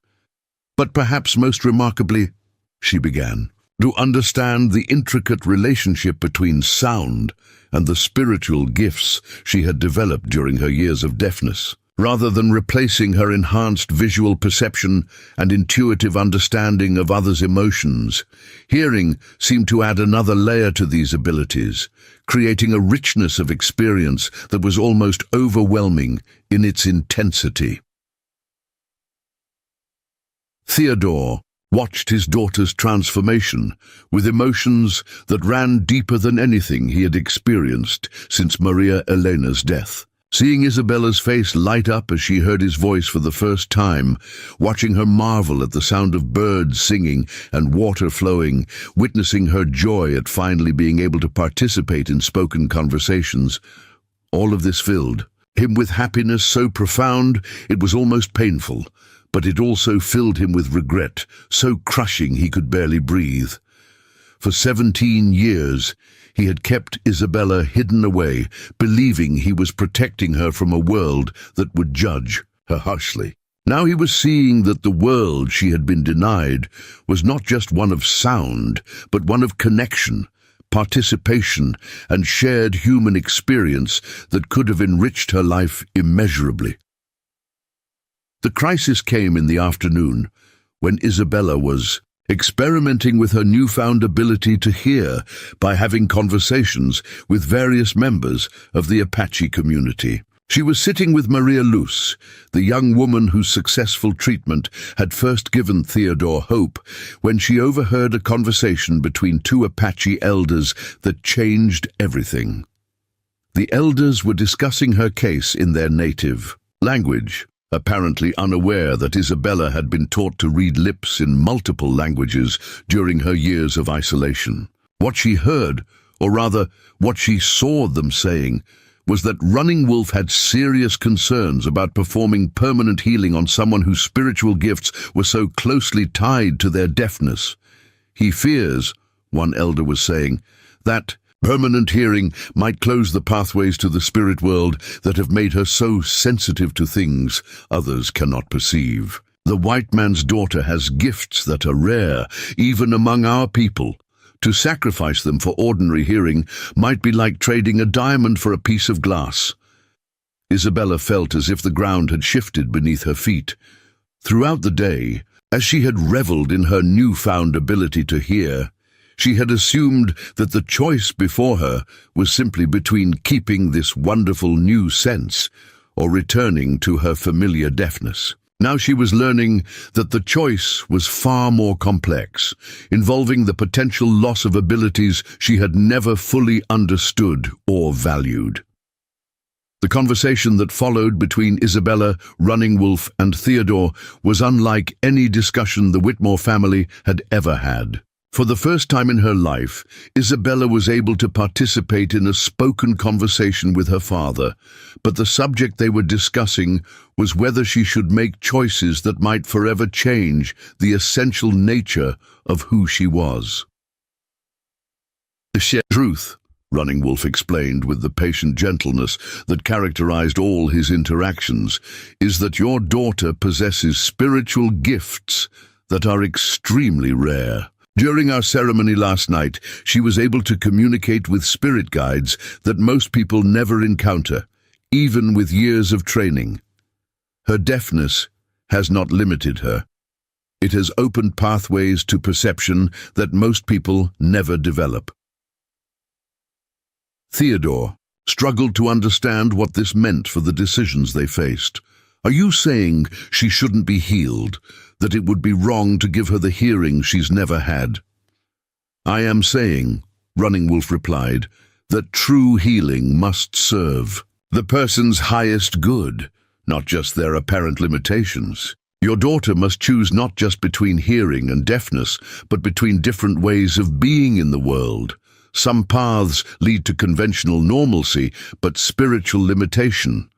But perhaps most remarkably, she began to understand the intricate relationship between sound and the spiritual gifts she had developed during her years of deafness. Rather than replacing her enhanced visual perception and intuitive understanding of others' emotions, hearing seemed to add another layer to these abilities, creating a richness of experience that was almost overwhelming in its intensity. Theodore watched his daughter's transformation with emotions that ran deeper than anything he had experienced since Maria Elena's death. Seeing Isabella's face light up as she heard his voice for the first time, watching her marvel at the sound of birds singing and water flowing, witnessing her joy at finally being able to participate in spoken conversations, all of this filled him with happiness so profound it was almost painful, but it also filled him with regret, so crushing he could barely breathe. For 17 years, he had kept Isabella hidden away, believing he was protecting her from a world that would judge her harshly. Now he was seeing that the world she had been denied was not just one of sound, but one of connection, participation, and shared human experience that could have enriched her life immeasurably. The crisis came in the afternoon, when Isabella was experimenting with her newfound ability to hear by having conversations with various members of the Apache community. She was sitting with Maria Luz, the young woman whose successful treatment had first given Theodore hope, when she overheard a conversation between two Apache elders that changed everything. The elders were discussing her case in their native language, apparently unaware that Isabella had been taught to read lips in multiple languages during her years of isolation. What she heard, or rather what she saw them saying, was that Running Wolf had serious concerns about performing permanent healing on someone whose spiritual gifts were so closely tied to their deafness. He fears, one elder was saying, that permanent hearing might close the pathways to the spirit world that have made her so sensitive to things others cannot perceive. The white man's daughter has gifts that are rare, even among our people. To sacrifice them for ordinary hearing might be like trading a diamond for a piece of glass. Isabella felt as if the ground had shifted beneath her feet. Throughout the day, as she had reveled in her newfound ability to hear, she had assumed that the choice before her was simply between keeping this wonderful new sense or returning to her familiar deafness. Now she was learning that the choice was far more complex, involving the potential loss of abilities she had never fully understood or valued. The conversation that followed between Isabella, Running Wolf, and Theodore was unlike any discussion the Whitmore family had ever had. For the first time in her life, Isabella was able to participate in a spoken conversation with her father, but the subject they were discussing was whether she should make choices that might forever change the essential nature of who she was. The sheer truth, Running Wolf explained with the patient gentleness that characterized all his interactions, is that your daughter possesses spiritual gifts that are extremely rare. During our ceremony last night, she was able to communicate with spirit guides that most people never encounter, even with years of training. Her deafness has not limited her. It has opened pathways to perception that most people never develop. Theodore struggled to understand what this meant for the decisions they faced. Are you saying she shouldn't be healed, that it would be wrong to give her the hearing she's never had? I am saying, Running Wolf replied, that true healing must serve the person's highest good, not just their apparent limitations. Your daughter must choose not just between hearing and deafness, but between different ways of being in the world. Some paths lead to conventional normalcy, but spiritual limitation.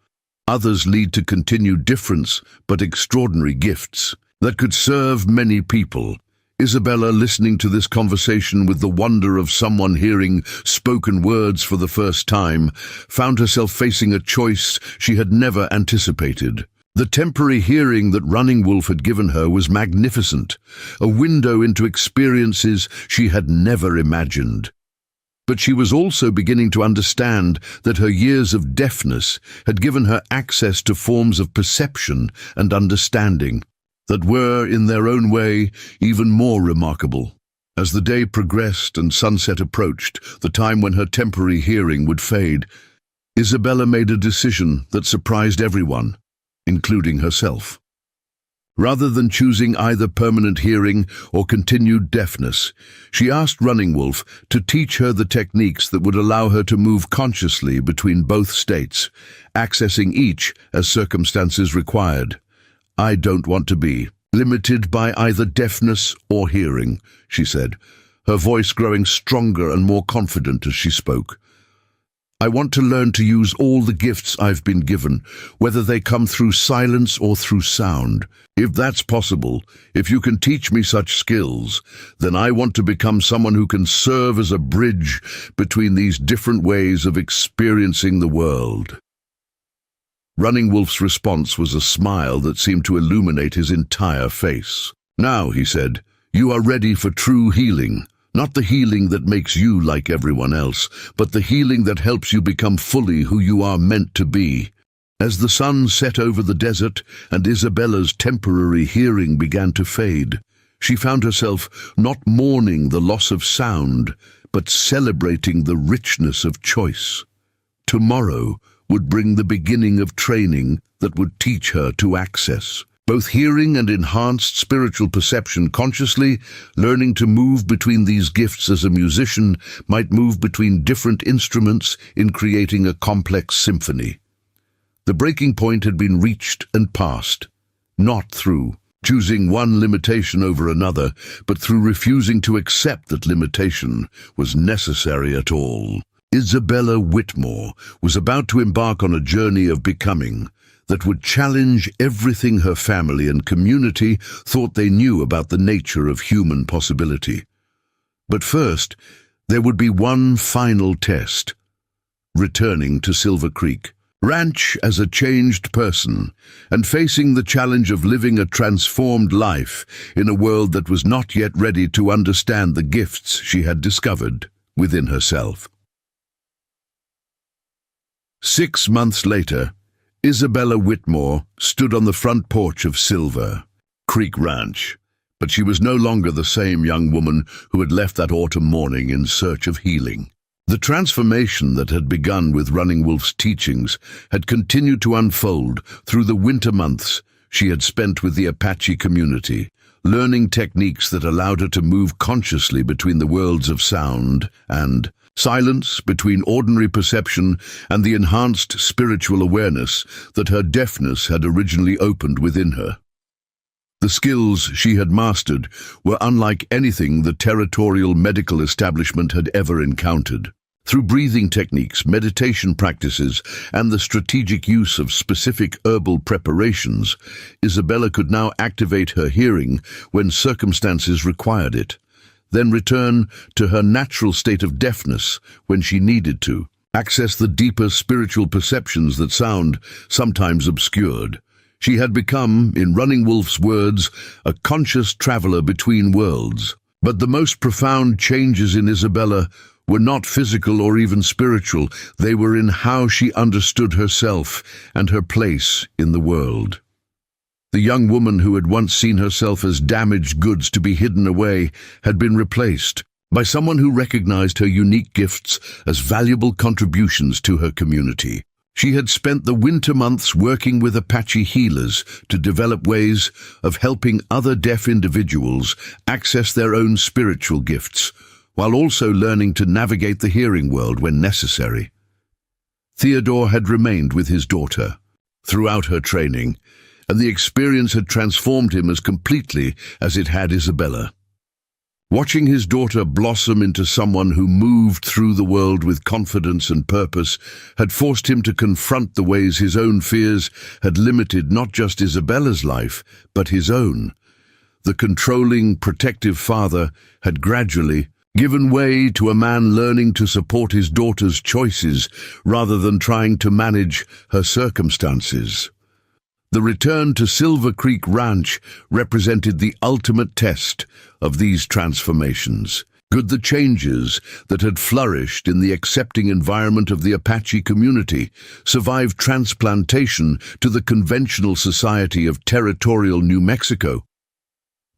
Others lead to continued difference, but extraordinary gifts that could serve many people. Isabella, listening to this conversation with the wonder of someone hearing spoken words for the first time, found herself facing a choice she had never anticipated. The temporary hearing that Running Wolf had given her was magnificent, a window into experiences she had never imagined. But she was also beginning to understand that her years of deafness had given her access to forms of perception and understanding that were, in their own way, even more remarkable. As the day progressed and sunset approached, the time when her temporary hearing would fade, Isabella made a decision that surprised everyone, including herself. Rather than choosing either permanent hearing or continued deafness, she asked Running Wolf to teach her the techniques that would allow her to move consciously between both states, accessing each as circumstances required. I don't want to be limited by either deafness or hearing, she said, her voice growing stronger and more confident as she spoke. I want to learn to use all the gifts I've been given, whether they come through silence or through sound. If that's possible, if you can teach me such skills, then I want to become someone who can serve as a bridge between these different ways of experiencing the world. Running Wolf's response was a smile that seemed to illuminate his entire face. Now, he said, you are ready for true healing. Not the healing that makes you like everyone else, but the healing that helps you become fully who you are meant to be. As the sun set over the desert and Isabella's temporary hearing began to fade, she found herself not mourning the loss of sound, but celebrating the richness of choice. Tomorrow would bring the beginning of training that would teach her to access both hearing and enhanced spiritual perception consciously. Learning to move between these gifts as a musician might move between different instruments in creating a complex symphony. The breaking point had been reached and passed, not through choosing one limitation over another, but through refusing to accept that limitation was necessary at all. Isabella Whitmore was about to embark on a journey of becoming that would challenge everything her family and community thought they knew about the nature of human possibility. But first, there would be one final test: returning to Silver Creek Ranch as a changed person, and facing the challenge of living a transformed life in a world that was not yet ready to understand the gifts she had discovered within herself. 6 months later, Isabella Whitmore stood on the front porch of Silver Creek Ranch, but she was no longer the same young woman who had left that autumn morning in search of healing. The transformation that had begun with Running Wolf's teachings had continued to unfold through the winter months she had spent with the Apache community, learning techniques that allowed her to move consciously between the worlds of sound and silence between ordinary perception and the enhanced spiritual awareness that her deafness had originally opened within her. The skills she had mastered were unlike anything the territorial medical establishment had ever encountered. Through breathing techniques, meditation practices, and the strategic use of specific herbal preparations, Isabella could now activate her hearing when circumstances required it, then return to her natural state of deafness when she needed to, access the deeper spiritual perceptions that sound sometimes obscured. She had become, in Running Wolf's words, a conscious traveler between worlds. But the most profound changes in Isabella were not physical or even spiritual. They were in how she understood herself and her place in the world. The young woman who had once seen herself as damaged goods to be hidden away had been replaced by someone who recognized her unique gifts as valuable contributions to her community. She had spent the winter months working with Apache healers to develop ways of helping other deaf individuals access their own spiritual gifts, while also learning to navigate the hearing world when necessary. Theodore had remained with his daughter throughout her training, and the experience had transformed him as completely as it had Isabella. Watching his daughter blossom into someone who moved through the world with confidence and purpose had forced him to confront the ways his own fears had limited not just Isabella's life, but his own. The controlling, protective father had gradually given way to a man learning to support his daughter's choices rather than trying to manage her circumstances. The return to Silver Creek Ranch represented the ultimate test of these transformations. Could the changes that had flourished in the accepting environment of the Apache community survive transplantation to the conventional society of territorial New Mexico?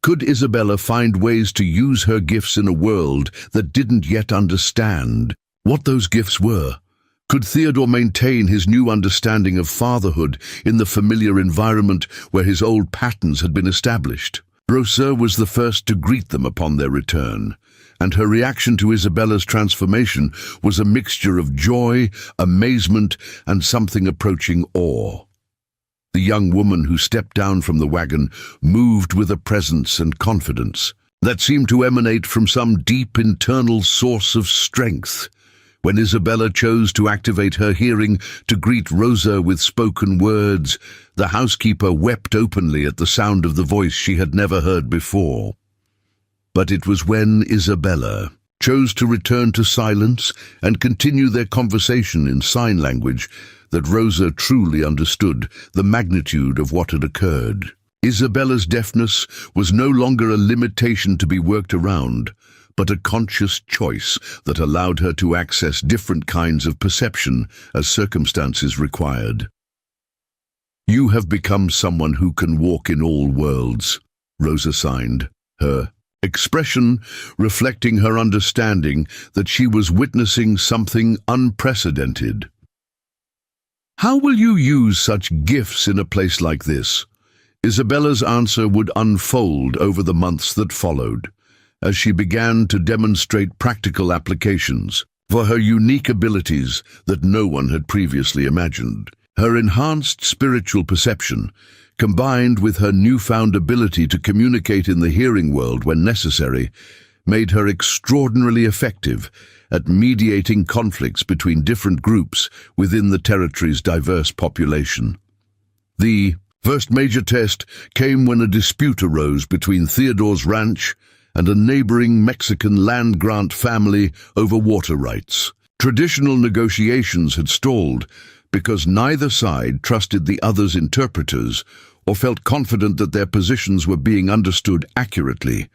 Could Isabella find ways to use her gifts in a world that didn't yet understand what those gifts were? Could Theodore maintain his new understanding of fatherhood in the familiar environment where his old patterns had been established? Rosa was the first to greet them upon their return, and her reaction to Isabella's transformation was a mixture of joy, amazement, and something approaching awe. The young woman who stepped down from the wagon moved with a presence and confidence that seemed to emanate from some deep internal source of strength. When Isabella chose to activate her hearing to greet Rosa with spoken words, the housekeeper wept openly at the sound of the voice she had never heard before. But it was when Isabella chose to return to silence and continue their conversation in sign language that Rosa truly understood the magnitude of what had occurred. Isabella's deafness was no longer a limitation to be worked around, but a conscious choice that allowed her to access different kinds of perception as circumstances required. "You have become someone who can walk in all worlds," Rosa signed, her expression reflecting her understanding that she was witnessing something unprecedented. "How will you use such gifts in a place like this?" Isabella's answer would unfold over the months that followed, as she began to demonstrate practical applications for her unique abilities that no one had previously imagined. Her enhanced spiritual perception, combined with her newfound ability to communicate in the hearing world when necessary, made her extraordinarily effective at mediating conflicts between different groups within the territory's diverse population. The first major test came when a dispute arose between Theodore's ranch and a neighboring Mexican land grant family over water rights. Traditional negotiations had stalled because neither side trusted the other's interpreters or felt confident that their positions were being understood accurately.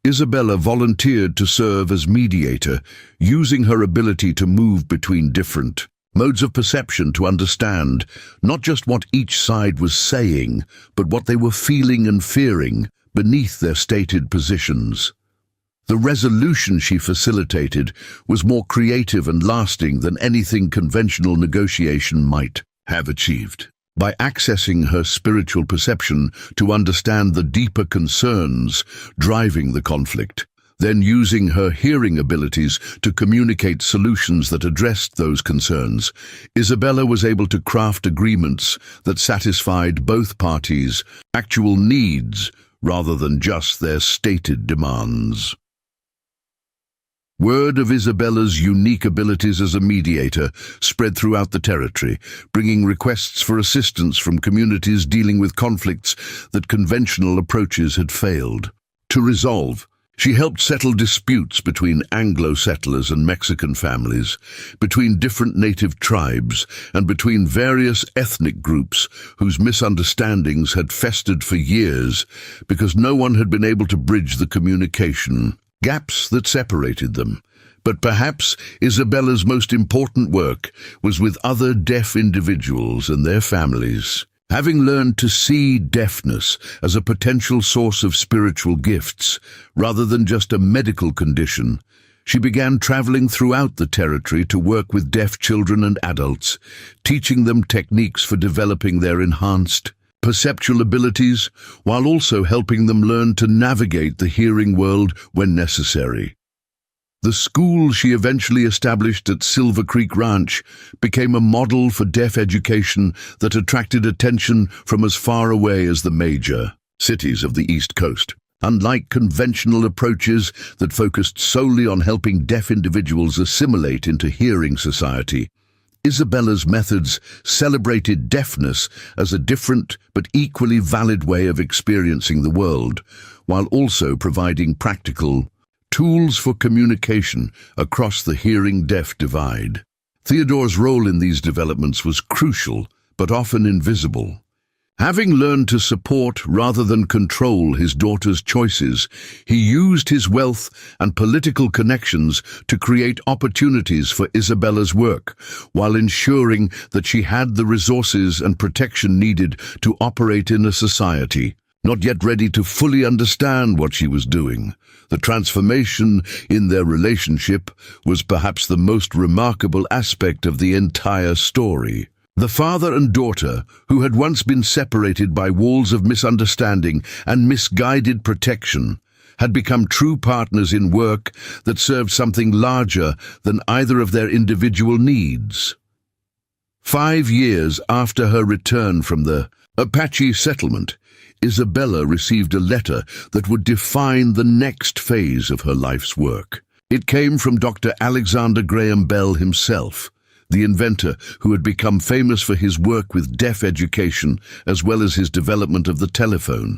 Isabella volunteered to serve as mediator, using her ability to move between different modes of perception to understand not just what each side was saying, but what they were feeling and fearing beneath their stated positions. The resolution she facilitated was more creative and lasting than anything conventional negotiation might have achieved. By accessing her spiritual perception to understand the deeper concerns driving the conflict, Then, using her hearing abilities to communicate solutions that addressed those concerns, Isabella was able to craft agreements that satisfied both parties' actual needs rather than just their stated demands. Word of Isabella's unique abilities as a mediator spread throughout the territory, bringing requests for assistance from communities dealing with conflicts that conventional approaches had failed to resolve. She helped settle disputes between Anglo settlers and Mexican families, between different native tribes, and between various ethnic groups whose misunderstandings had festered for years because no one had been able to bridge the communication gaps that separated them. But perhaps Isabella's most important work was with other deaf individuals and their families. Having learned to see deafness as a potential source of spiritual gifts, rather than just a medical condition, she began traveling throughout the territory to work with deaf children and adults, teaching them techniques for developing their enhanced perceptual abilities, while also helping them learn to navigate the hearing world when necessary. The school she eventually established at Silver Creek Ranch became a model for deaf education that attracted attention from as far away as the major cities of the East Coast. Unlike conventional approaches that focused solely on helping deaf individuals assimilate into hearing society, Isabella's methods celebrated deafness as a different but equally valid way of experiencing the world, while also providing practical tools for communication across the hearing-deaf divide. Theodore's role in these developments was crucial, but often invisible. Having learned to support rather than control his daughter's choices, he used his wealth and political connections to create opportunities for Isabella's work, while ensuring that she had the resources and protection needed to operate in a society not yet ready to fully understand what she was doing. The transformation in their relationship was perhaps the most remarkable aspect of the entire story. The father and daughter, who had once been separated by walls of misunderstanding and misguided protection, had become true partners in work that served something larger than either of their individual needs. 5 years after her return from the Apache settlement, Isabella received a letter that would define the next phase of her life's work. It came from Dr. Alexander Graham Bell himself, the inventor who had become famous for his work with deaf education as well as his development of the telephone.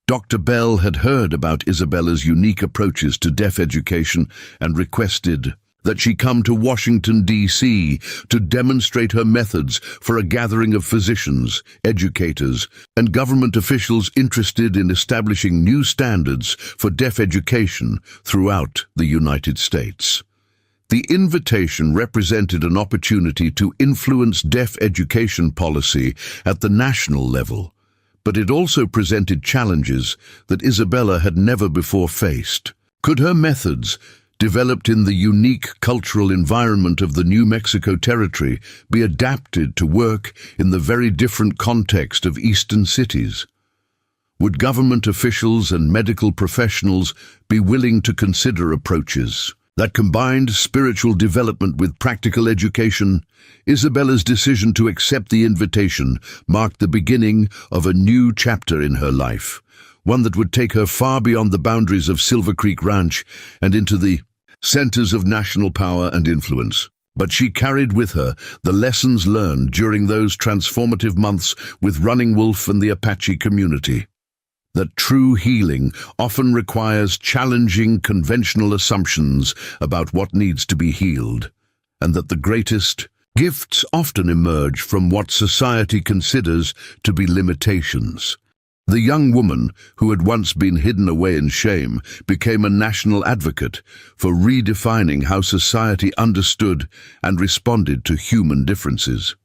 Dr. Bell had heard about Isabella's unique approaches to deaf education and requested that she come to Washington, D.C. to demonstrate her methods for a gathering of physicians, educators, and government officials interested in establishing new standards for deaf education throughout the United States. The invitation represented an opportunity to influence deaf education policy at the national level, but it also presented challenges that Isabella had never before faced. Could her methods, developed in the unique cultural environment of the New Mexico territory, be adapted to work in the very different context of eastern cities? Would government officials and medical professionals be willing to consider approaches that combined spiritual development with practical education? Isabella's decision to accept the invitation marked the beginning of a new chapter in her life, one that would take her far beyond the boundaries of Silver Creek Ranch and into the centers of national power and influence. But she carried with her the lessons learned during those transformative months with Running Wolf and the Apache community. That true healing often requires challenging conventional assumptions about what needs to be healed, and that the greatest gifts often emerge from what society considers to be limitations. The young woman, who had once been hidden away in shame, became a national advocate for redefining how society understood and responded to human differences.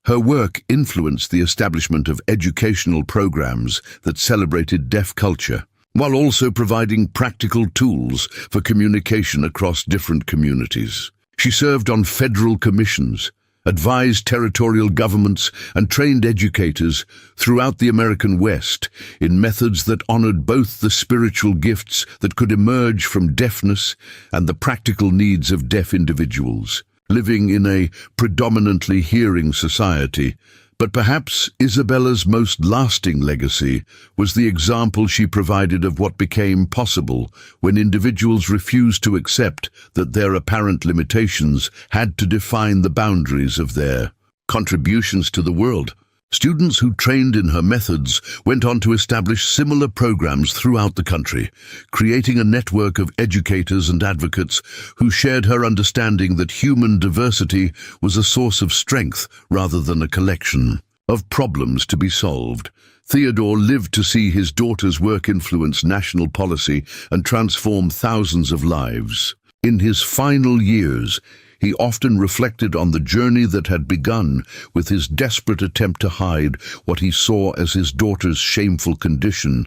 Her work influenced the establishment of educational programs that celebrated deaf culture, while also providing practical tools for communication across different communities. She served on federal commissions, advised territorial governments and trained educators throughout the American West in methods that honored both the spiritual gifts that could emerge from deafness and the practical needs of deaf individuals living in a predominantly hearing society. But perhaps Isabella's most lasting legacy was the example she provided of what became possible when individuals refused to accept that their apparent limitations had to define the boundaries of their contributions to the world. Students who trained in her methods went on to establish similar programs throughout the country, creating a network of educators and advocates who shared her understanding that human diversity was a source of strength rather than a collection of problems to be solved. Theodore lived to see his daughter's work influence national policy and transform thousands of lives. In his final years, he often reflected on the journey that had begun with his desperate attempt to hide what he saw as his daughter's shameful condition,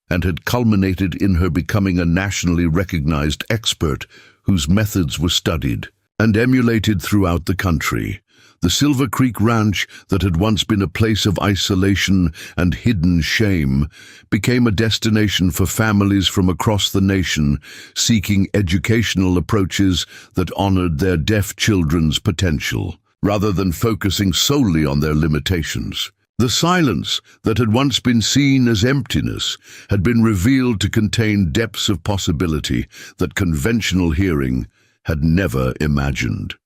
and had culminated in her becoming a nationally recognized expert whose methods were studied and emulated throughout the country. The Silver Creek Ranch, that had once been a place of isolation and hidden shame, became a destination for families from across the nation seeking educational approaches that honored their deaf children's potential, rather than focusing solely on their limitations. The silence that had once been seen as emptiness had been revealed to contain depths of possibility that conventional hearing had never imagined.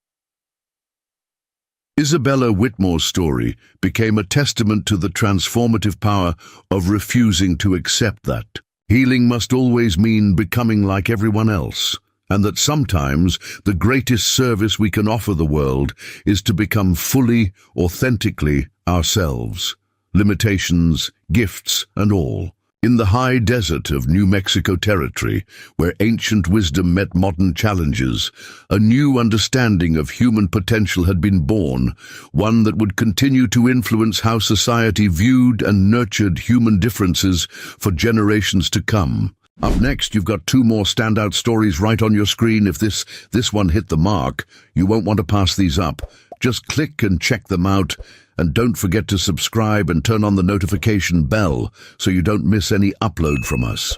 Isabella Whitmore's story became a testament to the transformative power of refusing to accept that healing must always mean becoming like everyone else, and that sometimes the greatest service we can offer the world is to become fully, authentically ourselves, limitations, gifts, and all. In the high desert of New Mexico territory, where ancient wisdom met modern challenges, a new understanding of human potential had been born, one that would continue to influence how society viewed and nurtured human differences for generations to come. Up next, you've got two more standout stories right on your screen. If this one hit the mark, you won't want to pass these up. Just click and check them out. And don't forget to subscribe and turn on the notification bell so you don't miss any upload from us.